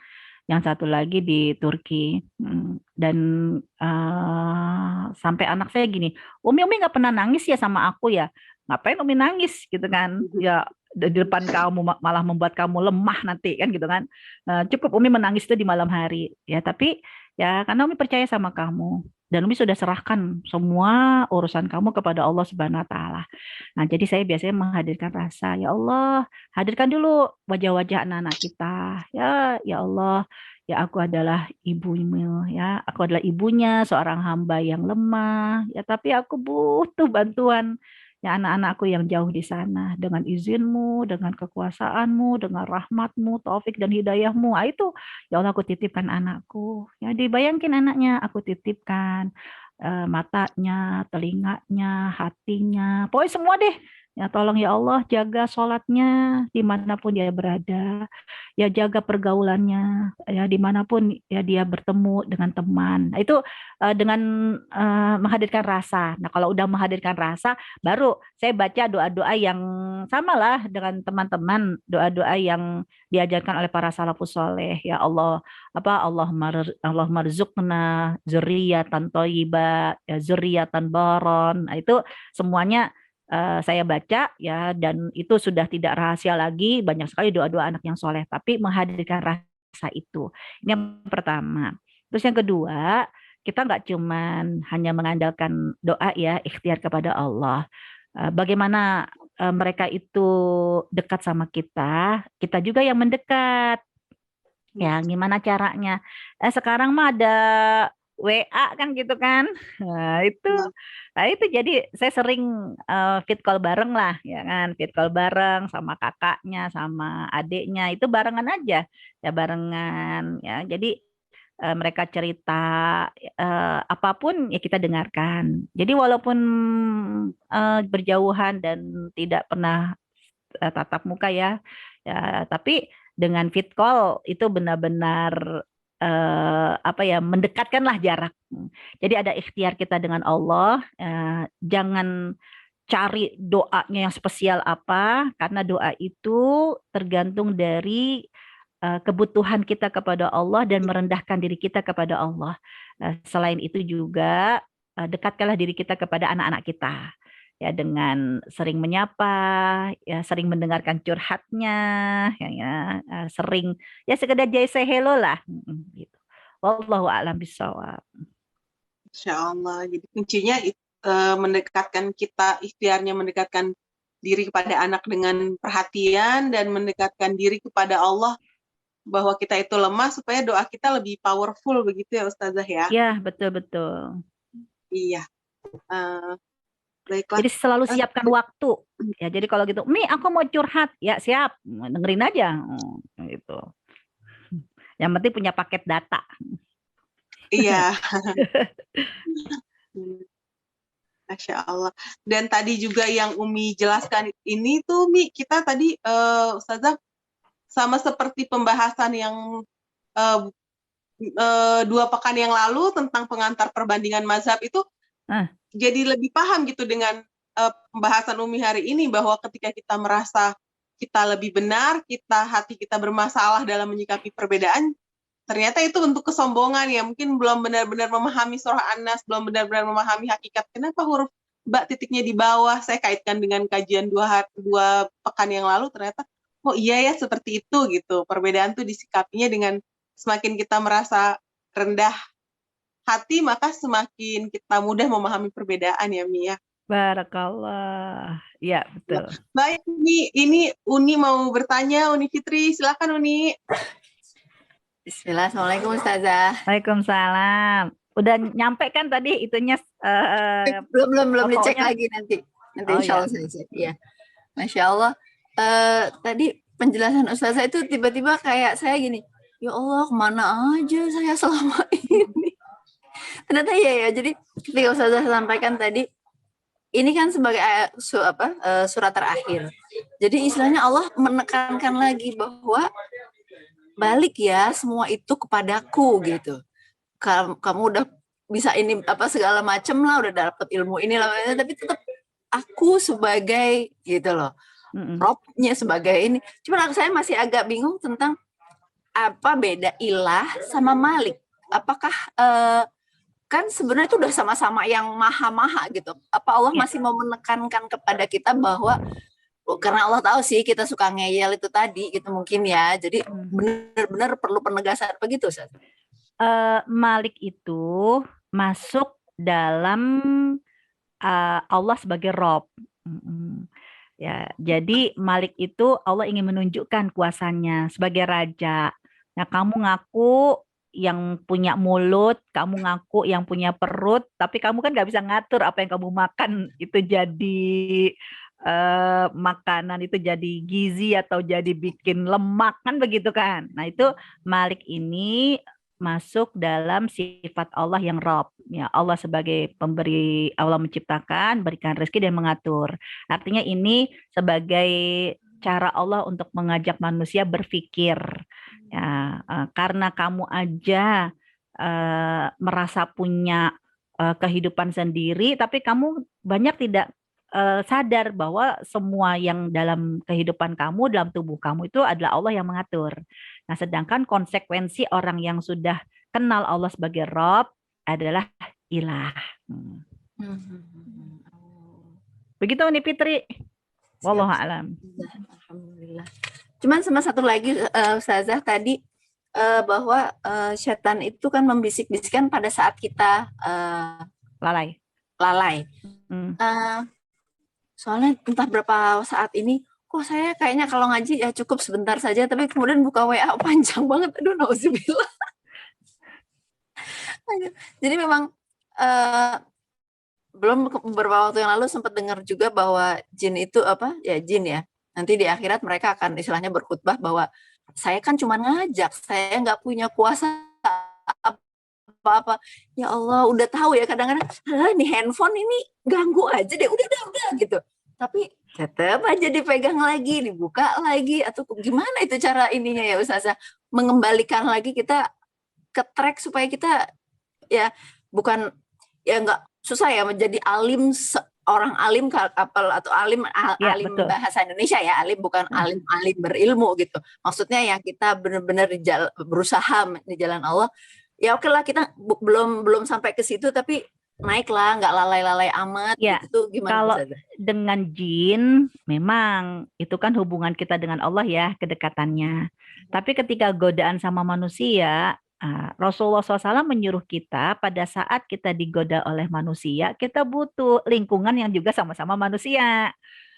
D: Yang satu lagi di Turki. Dan sampai anak saya gini, Umi nggak pernah nangis ya sama aku ya. Ngapain Umi nangis gitu kan? Ya di depan kamu malah membuat kamu lemah nanti kan gitu kan. Cukup Umi menangis itu di malam hari ya. Tapi ya karena Umi percaya sama kamu. Dan Umi sudah serahkan semua urusan kamu kepada Allah Subhanahu wa Ta'ala. Nah, jadi saya biasanya menghadirkan rasa, ya Allah, hadirkan dulu wajah-wajah anak-anak kita. Ya Allah, ya aku adalah ibumu, ya aku adalah ibunya seorang hamba yang lemah, ya tapi aku butuh bantuan. Ya anak-anakku yang jauh di sana, dengan izinmu, dengan kekuasaanmu, dengan rahmatmu, taufik dan hidayahmu. Itu ya Allah aku titipkan anakku. Ya dibayangkan anaknya aku titipkan matanya, telinganya, hatinya, pokoknya semua deh. Ya tolong ya Allah jaga sholatnya dimanapun dia berada, ya jaga pergaulannya, ya dimanapun ya dia bertemu dengan teman. Nah, itu dengan menghadirkan rasa. Nah kalau udah menghadirkan rasa, baru saya baca doa-doa yang sama lah dengan teman-teman, doa-doa yang diajarkan oleh para salafus soleh. Ya Allah, Allah marzuqna zurriyatan thayyibah, ya zurriyatan baron. Nah, itu semuanya saya baca ya, dan itu sudah tidak rahasia lagi, banyak sekali doa-doa anak yang soleh, tapi menghadirkan rasa itu. Ini yang pertama. Terus yang kedua, kita nggak cuman hanya mengandalkan doa ya, ikhtiar kepada Allah. Bagaimana mereka itu dekat sama kita juga yang mendekat. Ya, gimana caranya? Sekarang mah ada WA kan gitu kan. Nah, itu jadi saya sering fit call bareng lah, ya kan. Fit call bareng sama kakaknya, sama adiknya. Itu barengan aja. Ya barengan ya. Jadi mereka cerita apapun ya kita dengarkan. Jadi walaupun berjauhan dan tidak pernah tatap muka ya, tapi dengan fit call itu benar-benar mendekatkanlah jarak. Jadi ada ikhtiar kita dengan Allah, jangan cari doanya yang spesial apa, karena doa itu tergantung dari kebutuhan kita kepada Allah dan merendahkan diri kita kepada Allah. Selain itu juga dekatkanlah diri kita kepada anak-anak kita. Ya dengan sering menyapa, ya sering mendengarkan curhatnya, sering ya sekedar say hello lah, gitu. Wallahu a'lam bishawab.
A: Insya Allah. Jadi kuncinya mendekatkan kita, ikhtiarnya mendekatkan diri kepada anak dengan perhatian dan mendekatkan diri kepada Allah, bahwa kita itu lemah supaya doa kita lebih powerful begitu ya Ustazah ya.
D: Ya betul.
A: Iya. Baiklah.
D: Jadi selalu siapkan waktu. Ya, jadi kalau gitu, Mi, aku mau curhat, ya siap, dengerin aja, gitu. Yang penting punya paket data.
A: Iya. Masya Allah. Dan tadi juga yang Umi jelaskan ini tuh, Mi, kita tadi Ustazah sama seperti pembahasan yang 2 pekan yang lalu tentang pengantar perbandingan mazhab itu. Jadi lebih paham gitu dengan pembahasan Umi hari ini, bahwa ketika kita merasa kita lebih benar, hati kita bermasalah dalam menyikapi perbedaan, ternyata itu bentuk kesombongan ya. Mungkin belum benar-benar memahami surah An-Nas, belum benar-benar memahami hakikat kenapa huruf ba titiknya di bawah. Saya kaitkan dengan kajian 2 pekan yang lalu, ternyata oh iya ya seperti itu gitu. Perbedaan tuh disikapinya dengan semakin kita merasa rendah hati, maka semakin kita mudah memahami perbedaan ya, Mia.
D: Barakallah. Ya, betul.
A: Baik, ini Uni mau bertanya, Uni Fitri, silakan Uni.
C: Bismillah, Assalamualaikum Ustazah.
D: Waalaikumsalam. Udah nyampe kan tadi itunya?
C: Belum dicek
D: pokoknya.
C: lagi nanti
D: Oh,
C: insya Allah saya cek. Ya, Masya Allah. Tadi penjelasan Ustazah itu tiba-tiba kayak saya gini, ya Allah kemana aja saya selama ini. Ternyata ya. Jadi ketika Ustazah sampaikan tadi, ini kan sebagai surat terakhir. Jadi istilahnya Allah menekankan lagi bahwa balik ya semua itu kepadaku gitu. Kamu udah bisa ini segala macam lah, udah dapet ilmu ini lah, tapi tetap aku sebagai gitu loh, Robnya sebagai ini. Cuma saya masih agak bingung tentang apa beda ilah sama malik. Apakah kan sebenarnya itu udah sama-sama yang maha-maha gitu. Apa Allah masih mau menekankan kepada kita bahwa karena Allah tahu sih kita suka ngeyel itu tadi gitu mungkin ya. Jadi benar-benar perlu penegasan begitu, Ustaz.
D: Malik itu masuk dalam Allah sebagai Rob. Ya, jadi Malik itu Allah ingin menunjukkan kuasanya sebagai raja. Nah, kamu ngaku yang punya mulut, kamu ngaku yang punya perut, tapi kamu kan nggak bisa ngatur apa yang kamu makan itu jadi makanan, itu jadi gizi atau jadi bikin lemak kan begitu kan. Nah, itu Malik ini masuk dalam sifat Allah yang Rob. Ya, Allah sebagai pemberi, Allah menciptakan, berikan rezeki dan mengatur. Artinya ini sebagai cara Allah untuk mengajak manusia berpikir. Ya, karena kamu aja merasa punya kehidupan sendiri, tapi kamu banyak tidak sadar bahwa semua yang dalam kehidupan kamu, dalam tubuh kamu itu adalah Allah yang mengatur. Nah, sedangkan konsekuensi orang yang sudah kenal Allah sebagai Rob adalah ilah. Begitu nih Fitri. Wallahu a'lam.
C: Alhamdulillah. Cuman sama satu lagi Ustazah tadi bahwa setan itu kan membisik-bisikkan pada saat kita lalai. Soalnya entah berapa saat ini, kok saya kayaknya kalau ngaji ya cukup sebentar saja, tapi kemudian buka WA panjang banget, aduh nauzubillah. Jadi memang belum beberapa waktu yang lalu sempat dengar juga bahwa jin itu jin ya, nanti di akhirat mereka akan istilahnya berkhutbah bahwa saya kan cuma ngajak, saya nggak punya kuasa apa-apa. Ya Allah, udah tahu ya kadang-kadang nih handphone ini ganggu aja deh, udah gitu. Tapi tetap aja dipegang lagi, dibuka lagi, atau gimana itu cara ininya ya Ustazah, mengembalikan lagi kita ke track supaya kita ya bukan ya nggak susah ya menjadi alim, orang alim atau alim
D: betul.
C: Bahasa Indonesia ya, alim bukan alim berilmu gitu. Maksudnya yang kita benar-benar berusaha di jalan Allah. Ya oke lah, kita belum sampai ke situ, tapi naiklah, nggak lalai-lalai amat.
D: Ya,
C: itu gimana?
D: Kalau dengan jin, memang itu kan hubungan kita dengan Allah ya, kedekatannya. Tapi ketika godaan sama manusia, Rasulullah SAW menyuruh kita pada saat kita digoda oleh manusia, kita butuh lingkungan yang juga sama-sama manusia.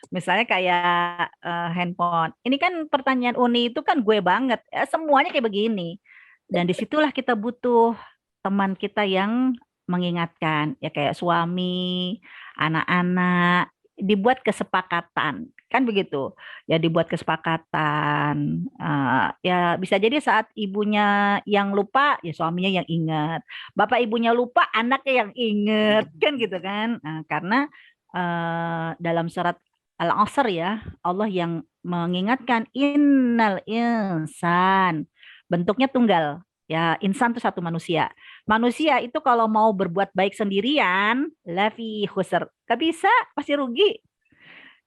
D: Misalnya kayak handphone. Ini kan pertanyaan Uni itu kan gue banget. Semuanya kayak begini. Dan disitulah kita butuh teman kita yang mengingatkan. Ya kayak suami, anak-anak. Dibuat kesepakatan. Kan begitu. Ya dibuat kesepakatan. Ya bisa jadi saat ibunya yang lupa, ya suaminya yang ingat. Bapak ibunya lupa, anaknya yang ingat. Kan gitu kan. Karena dalam surat Al-Asr ya, Allah yang mengingatkan innal insan, bentuknya tunggal. Ya, insan itu satu manusia. Manusia itu kalau mau berbuat baik sendirian, lafi khusr. Gak bisa, pasti rugi.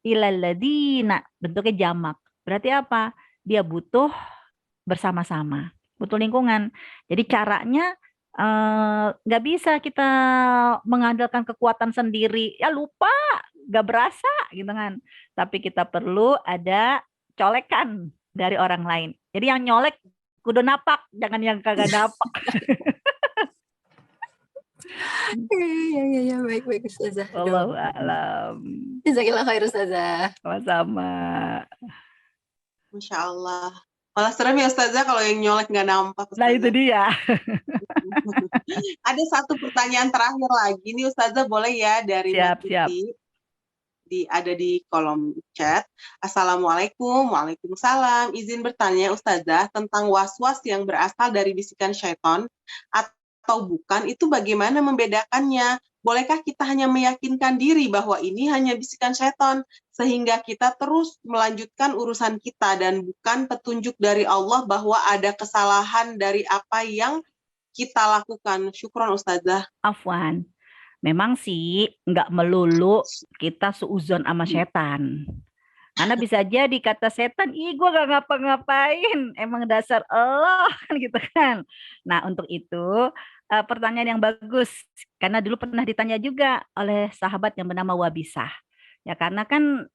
D: Ilaladina, bentuknya jamak. Berarti apa? Dia butuh bersama-sama, butuh lingkungan. Jadi caranya nggak bisa kita mengandalkan kekuatan sendiri. Ya lupa, nggak berasa gitu kan. Tapi kita perlu ada colekan dari orang lain. Jadi yang nyolek kudu napak, jangan yang kagak napak.
C: Ya, baik Ustazah.
D: Wallahu a'lam.
C: Jazakillah khair Ustazah.
D: Sama-sama.
A: Masya Allah. Malah serem ya Ustazah kalau yang nyolek nggak nampak.
D: Nah itu dia.
A: Ada satu pertanyaan terakhir lagi nih Ustazah, boleh ya dari
D: Siap.
A: ada di kolom chat. Assalamualaikum, waalaikumsalam. Izin bertanya Ustazah tentang was-was yang berasal dari bisikan syaitan atau bukan, itu bagaimana membedakannya? Bolehkah kita hanya meyakinkan diri bahwa ini hanya bisikan syaitan sehingga kita terus melanjutkan urusan kita dan bukan petunjuk dari Allah bahwa ada kesalahan dari apa yang kita lakukan? Syukron Ustazah.
D: Afwan. Memang sih nggak melulu kita seuzon sama setan. Karena bisa jadi kata setan, ih gue gak ngapa-ngapain, emang dasar Allah kan gitu kan. Nah untuk itu pertanyaan yang bagus, karena dulu pernah ditanya juga oleh sahabat yang bernama Wabisah. Ya karena kan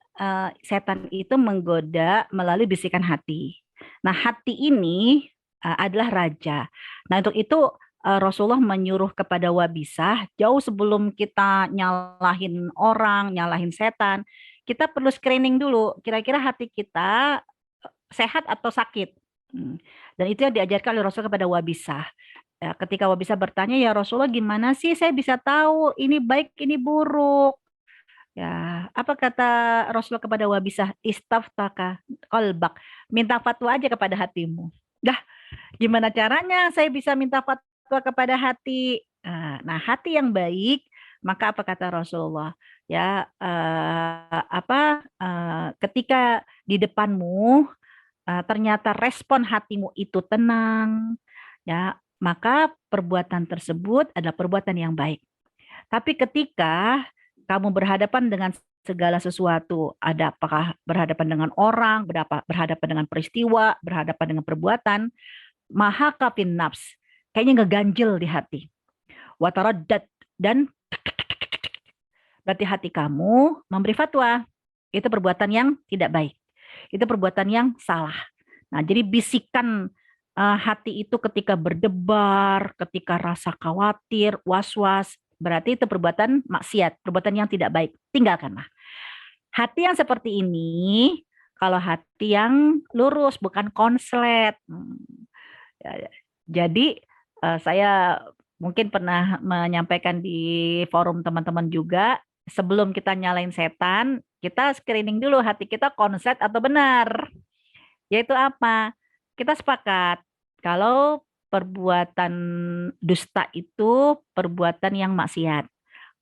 D: setan itu menggoda melalui bisikan hati. Nah hati ini adalah raja. Nah untuk itu Rasulullah menyuruh kepada Wabisah, jauh sebelum kita nyalahin orang, nyalahin setan, kita perlu screening dulu, kira-kira hati kita sehat atau sakit. Dan itu yang diajarkan oleh Rasul kepada Wabisah. Ya, ketika Wabisah bertanya, ya Rasulullah gimana sih saya bisa tahu ini baik, ini buruk? Ya, apa kata Rasulullah kepada Wabisah? Istaftaka qalbak, minta fatwa aja kepada hatimu. Dah, gimana caranya saya bisa minta fatwa kepada hati? Nah, hati yang baik, maka apa kata Rasulullah? Ya, ketika di depanmu ternyata respon hatimu itu tenang, ya, maka perbuatan tersebut adalah perbuatan yang baik. Tapi ketika kamu berhadapan dengan segala sesuatu, ada apakah berhadapan dengan orang, berhadapan dengan peristiwa, berhadapan dengan perbuatan, maha kafin nafs, kayaknya ngeganjel di hati. Wataradat, dan berarti hati kamu memberi fatwa. Itu perbuatan yang tidak baik. Itu perbuatan yang salah. Nah, jadi bisikan hati itu ketika berdebar, ketika rasa khawatir, was-was, berarti itu perbuatan maksiat, perbuatan yang tidak baik. Tinggalkanlah. Hati yang seperti ini, kalau hati yang lurus, bukan konslet. Jadi saya mungkin pernah menyampaikan di forum teman-teman juga, sebelum kita nyalain setan, kita screening dulu hati kita konslet atau benar. Yaitu apa? Kita sepakat kalau perbuatan dusta itu perbuatan yang maksiat.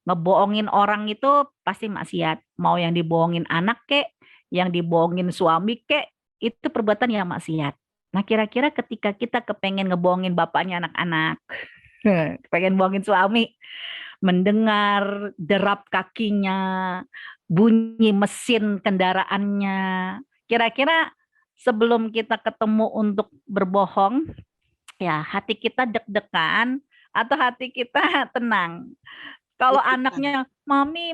D: Ngebohongin orang itu pasti maksiat. Mau yang dibohongin anak kek, yang dibohongin suami kek, itu perbuatan yang maksiat. Nah kira-kira ketika kita kepengen ngebohongin bapaknya anak-anak, pengen bohongin suami, mendengar derap kakinya, bunyi mesin kendaraannya, kira-kira sebelum kita ketemu untuk berbohong, ya hati kita deg-degan atau hati kita tenang? Kalau anaknya, mami,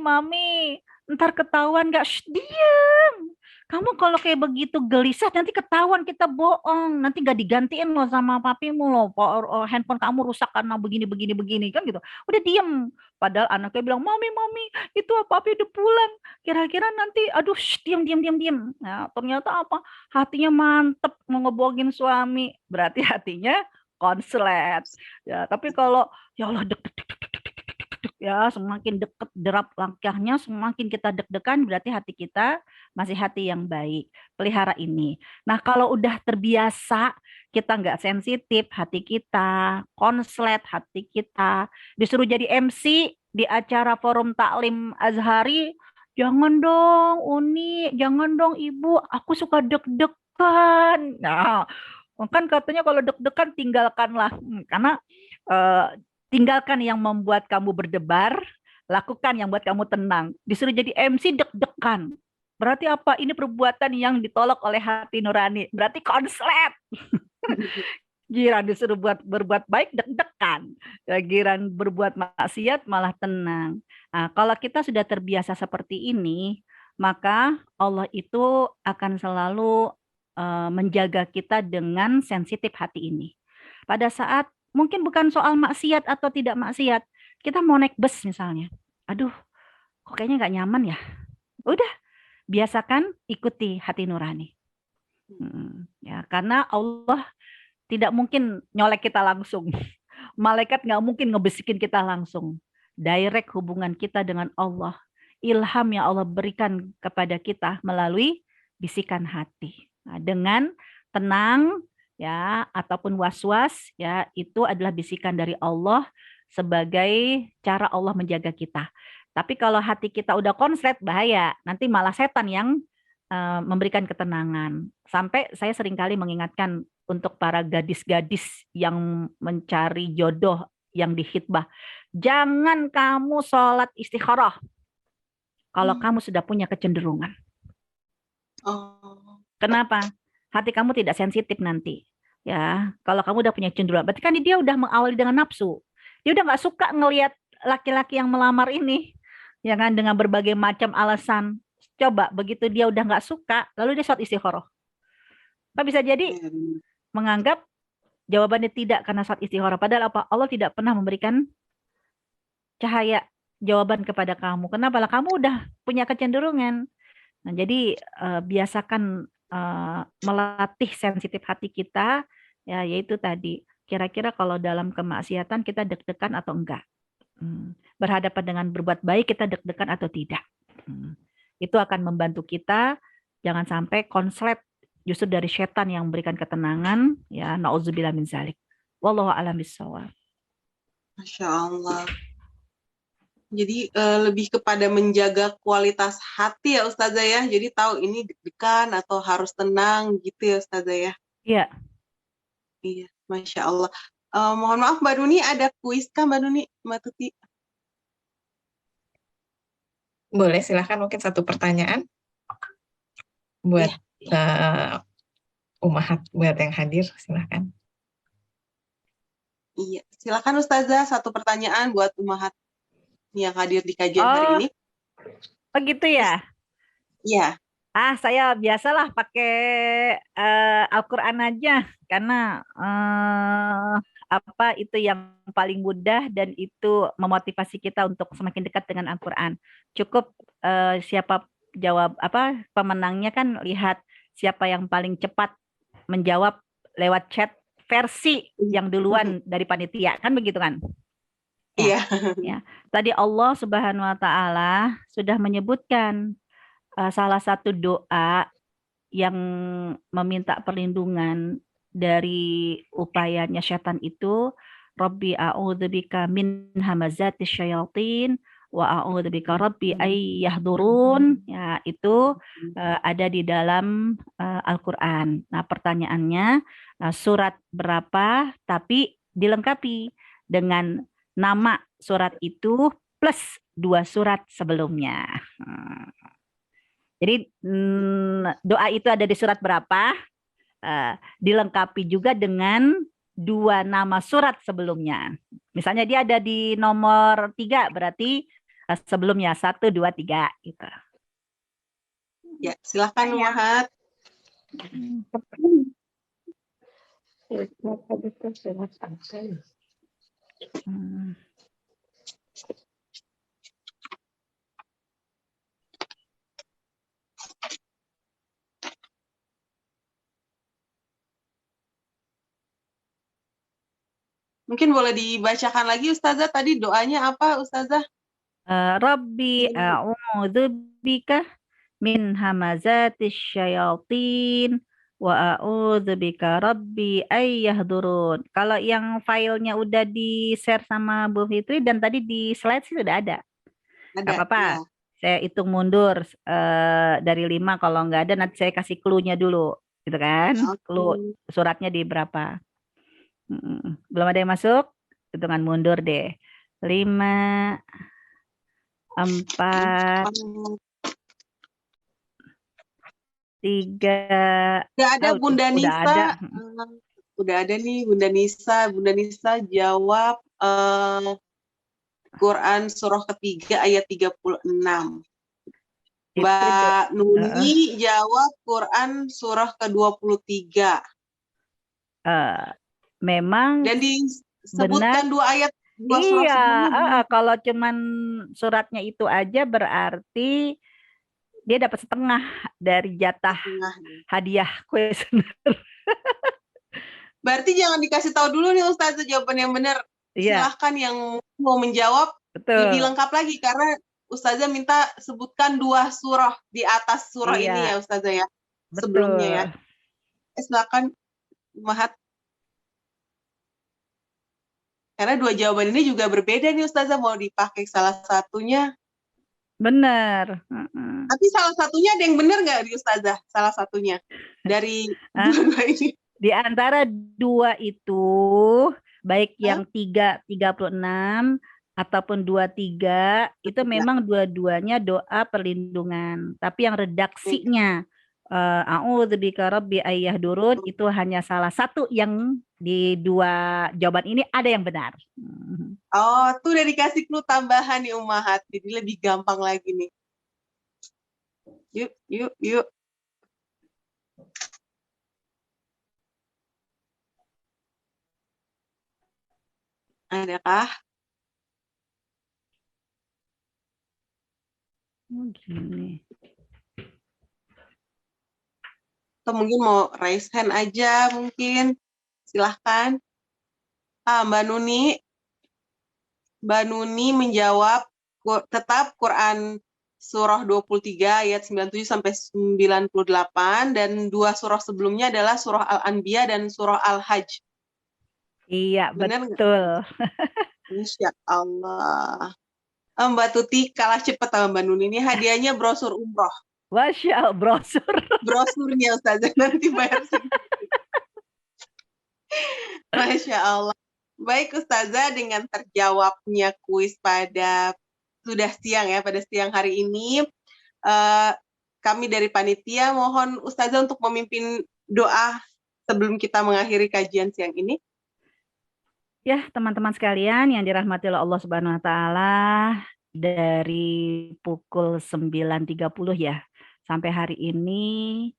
D: ntar ketahuan gak? Shh, diam. Kamu kalau kayak begitu gelisah, nanti ketahuan kita bohong. Nanti gak digantiin loh sama papimu loh. Handphone kamu rusak karena begini. Kan gitu. Udah diem. Padahal anaknya bilang, mami, itu papi udah pulang. Kira-kira nanti, aduh, shh, diam. Nah, ternyata apa? Hatinya mantep mau ngebohongin suami. Berarti hatinya konslet. Ya, tapi kalau, ya Allah, ya semakin dekat derap langkahnya, semakin kita deg-degan, berarti hati kita masih hati yang baik. Pelihara ini. Nah kalau udah terbiasa, kita nggak sensitif, hati kita konslet, hati kita disuruh jadi MC di acara forum taklim Azhari, jangan dong Uni, jangan dong Ibu, aku suka deg-degan. Nah Kan katanya kalau deg-degan tinggalkanlah. Karena tinggalkan yang membuat kamu berdebar, lakukan yang buat kamu tenang. Disuruh jadi MC deg-degan. Berarti apa? Ini perbuatan yang ditolak oleh hati nurani. Berarti konslet. Giran disuruh berbuat baik deg-degan. Giran berbuat maksiat malah tenang. Nah, kalau kita sudah terbiasa seperti ini, maka Allah itu akan selalu menjaga kita dengan sensitif hati ini. Pada saat mungkin bukan soal maksiat atau tidak maksiat, kita mau naik bus misalnya. Aduh, kok kayaknya nggak nyaman ya? Udah, biasakan ikuti hati nurani. Ya, karena Allah tidak mungkin nyolek kita langsung. Malaikat nggak mungkin ngebisikin kita langsung. Direct hubungan kita dengan Allah. Ilham yang Allah berikan kepada kita melalui bisikan hati. Nah, dengan tenang ya ataupun was-was ya, itu adalah bisikan dari Allah sebagai cara Allah menjaga kita. Tapi kalau hati kita udah konslet, bahaya. Nanti malah setan yang memberikan ketenangan. Sampai saya seringkali mengingatkan untuk para gadis-gadis yang mencari jodoh yang dihitbah, jangan kamu sholat istikharah kalau kamu sudah punya kecenderungan. Kenapa? Hati kamu tidak sensitif nanti. Ya, kalau kamu udah punya kecenderungan, berarti kan dia udah mengawali dengan nafsu. Dia udah nggak suka ngelihat laki-laki yang melamar ini, ya kan, dengan berbagai macam alasan. Coba begitu dia udah nggak suka, lalu dia sholat istikharah. Apa bisa jadi menganggap jawabannya tidak karena sholat istikharah. Padahal apa? Allah tidak pernah memberikan cahaya jawaban kepada kamu. Kenapa? Lah kamu udah punya kecenderungan. Nah, jadi biasakan melatih sensitif hati kita, ya, yaitu tadi, kira-kira kalau dalam kemaksiatan kita deg-degan atau enggak. Berhadapan dengan berbuat baik kita deg-degan atau tidak. Itu akan membantu kita jangan sampai konslet justru dari setan yang memberikan ketenangan, ya, nauzubillah min zalik. Wallahu a'lam bishawab.
A: Masya Allah. Jadi lebih kepada menjaga kualitas hati ya Ustazah ya. Jadi tahu ini deg-degan atau harus tenang gitu ya Ustazah ya.
D: Iya.
A: Iya, Masya Allah. Mohon maaf Mbak Nuni, ada kuis kah Mbak Nuni, Mbak Tuti?
E: Boleh, silahkan mungkin satu pertanyaan buat Ummahat, buat yang hadir, silahkan.
A: Iya, silakan Ustazah, satu pertanyaan buat Ummahat yang hadir di kajian hari ini.
D: Oh gitu ya?
A: Iya.
D: Saya biasalah pakai Al-Quran aja, karena apa itu yang paling mudah dan itu memotivasi kita untuk semakin dekat dengan Al-Quran. Cukup siapa jawab apa pemenangnya kan lihat siapa yang paling cepat menjawab lewat chat versi yang duluan dari panitia, kan begitu kan?
A: Iya.
D: Ya. Tadi Allah Subhanahu wa taala sudah menyebutkan salah satu doa yang meminta perlindungan dari upayanya setan itu, Rabbi a'udzubika min hamazatis syayatin wa a'udzubika rabbi ay yahdurun. Ya, itu ada di dalam Al-Qur'an. Nah, pertanyaannya surat berapa, tapi dilengkapi dengan nama surat itu plus 2 surat sebelumnya. Jadi doa itu ada di surat berapa, dilengkapi juga dengan 2 nama surat sebelumnya. Misalnya dia ada di nomor 3, berarti sebelumnya 1, 2, 3 gitu.
A: Ya, silahkan Ummahat. Mungkin boleh dibacakan lagi Ustazah, tadi doanya apa Ustazah?
D: Rabbi a'udzubika min hamazatis syayatin wa a'udzubika rabbi ay yahdurun. Kalau yang filenya udah di-share sama Bu Fitri dan tadi di slide sih sudah ada. Nggak apa-apa. Ya. Saya hitung mundur dari 5, kalau nggak ada nanti saya kasih clue-nya dulu. gitu kan? Suratnya di berapa? Belum ada yang masuk? Hitungan mundur deh. 5, 4, 3.
A: Udah ada Bunda
D: Udah
A: Nisa.
D: ada.
A: Udah ada nih Bunda Nisa. Bunda Nisa jawab Quran surah ketiga ayat 36. Mbak Nuni jawab Quran surah ke-23.
D: Memang
A: dan disebutkan
D: benar,
A: dua surah sebelumnya.
D: Kalau cuman suratnya itu aja berarti dia dapat setengah dari jatah hadiah kuesioner.
A: Berarti jangan dikasih tahu dulu nih Ustazah jawaban yang benar. Silahkan yang mau menjawab lebih lengkap lagi karena Ustazah minta sebutkan 2 surah di atas surah ini ya Ustazah ya. Sebelumnya ya. Silakan Mahat. Karena 2 jawaban ini juga berbeda nih Ustazah, mau dipakai salah satunya.
D: Benar.
A: Tapi salah satunya ada yang benar nggak di Ustazah? Salah satunya dari 2 ini.
D: Di antara 2 itu, baik yang 36 ataupun 23, itu memang dua-duanya doa perlindungan. Tapi yang redaksinya, a'udzubika rabbi ayyahdurun, itu hanya salah satu yang di 2 jawaban ini ada yang benar.
A: Oh, tuh udah dikasih clue tambahan nih Ummahat, jadi lebih gampang lagi nih. Yuk. Adakah?
D: Gini.
A: Atau mungkin mau raise hand aja mungkin. Silahkan. Mbak Nuni menjawab tetap Quran surah 23 ayat 97 sampai 98 dan 2 surah sebelumnya adalah surah Al-Anbiya dan surah Al-Hajj.
D: Iya,
A: benar
D: betul.
A: Insya Allah. Mbak Tuti kalah cepat sama Mbak Nuni. Ini hadiahnya brosur umroh.
D: Masya Allah, brosur.
A: Brosurnya Ustazah nanti bayar sendiri. Masya Allah. Baik Ustazah, dengan terjawabnya kuis pada siang hari ini, kami dari panitia mohon Ustazah untuk memimpin doa sebelum kita mengakhiri kajian siang ini.
D: Ya, teman-teman sekalian yang dirahmati oleh Allah Subhanahu wa taala, dari pukul 9.30 ya sampai hari ini,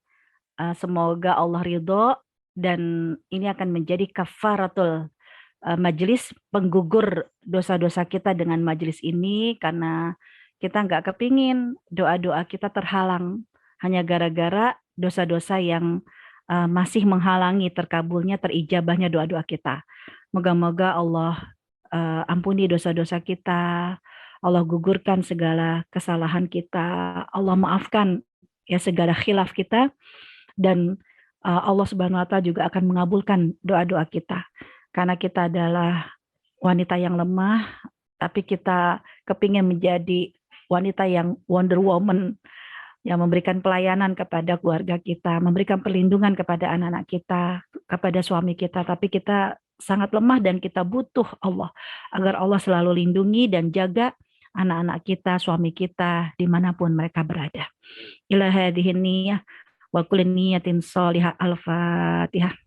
D: semoga Allah ridho dan ini akan menjadi kafaratul majelis, penggugur dosa-dosa kita dengan majelis ini, karena kita nggak kepingin doa-doa kita terhalang hanya gara-gara dosa-dosa yang masih menghalangi terkabulnya, terijabahnya doa-doa kita. Moga-moga Allah ampuni dosa-dosa kita, Allah gugurkan segala kesalahan kita, Allah maafkan ya segala khilaf kita, dan Allah Subhanahu wa taala juga akan mengabulkan doa-doa kita. Karena kita adalah wanita yang lemah, tapi kita kepingin menjadi wanita yang Wonder Woman, yang memberikan pelayanan kepada keluarga kita, memberikan perlindungan kepada anak-anak kita, kepada suami kita, tapi kita sangat lemah dan kita butuh Allah, agar Allah selalu lindungi dan jaga anak-anak kita, suami kita, dimanapun mereka berada. Ila hadhihi niyyah wa kulli niyatin shalihah. Al-Fatihah.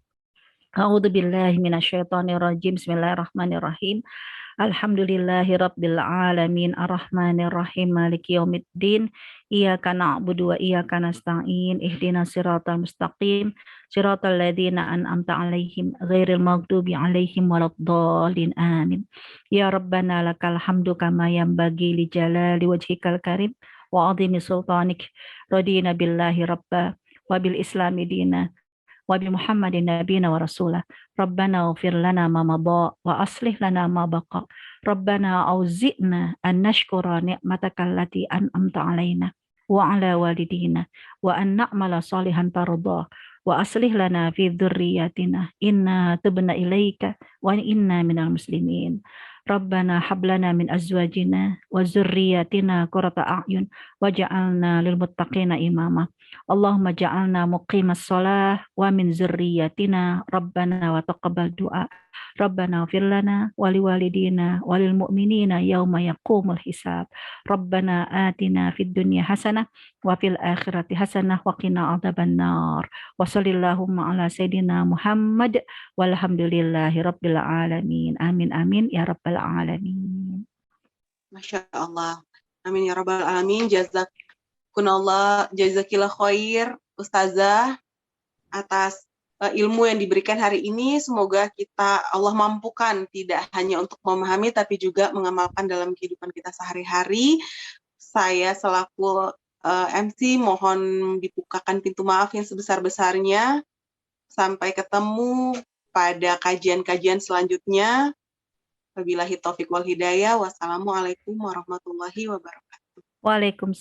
D: A'udzu billahi minasyaitonir rajim. Bismillahirrahmanirrahim. Alhamdulillahi rabbil alamin, arrahmanir rahim, maliki yaumiddin. Iyyaka na'budu wa iyyaka nasta'in. Ihdinas siratal mustaqim, siratal ladzina an'amta 'alaihim ghairil maghdubi 'alaihim waladdallin. Amin. Ya Rabbana lakal hamdu kama yanbaghi li jalali wajhikal karim wa 'azimi sultanik. Radina billahi rabba wa bil islami dina wa bi Muhammadin nabiyina wa rasulah. Rabbana ighfir lana ma madha wa aslih lana ma baqa. Rabbana auzi'na an nashkura ni'mataka allati an'amta 'alaina wa 'ala walidina wa an na'mala salihan tarda wa aslih lana fi dzurriyyatina inna tubna ilaika wa inna minal muslimin. Rabbana hab lana min azwajina wa dzurriyyatina qurrata a'yun waj'alna lil muttaqina imama. Allahumma ja'alna muqimas shalah wa min zurriyyatina rabbana wa taqabbal du'a. Rabbana ighfir lana wa liwalidina wa lil mu'minina yauma yaqumul hisab. Rabbana atina fid dunya hasanah wa fil akhirati hasanah wa qina adzabannar. Wa sallallahu ala sayyidina Muhammad walhamdulillahi rabbil alamin. Amin amin ya rabbal alamin.
A: Masya Allah. Amin ya rabbal alamin. Jazakunallah, jazakillah khair Ustazah atas ilmu yang diberikan hari ini. Semoga Allah mampukan tidak hanya untuk memahami tapi juga mengamalkan dalam kehidupan kita sehari-hari. Saya selaku MC mohon dibukakan pintu maaf yang sebesar-besarnya. Sampai ketemu pada kajian-kajian selanjutnya. Wabillahi taufiq wal hidayah. Wassalamualaikum warahmatullahi wabarakatuh.
D: Waalaikumsalam.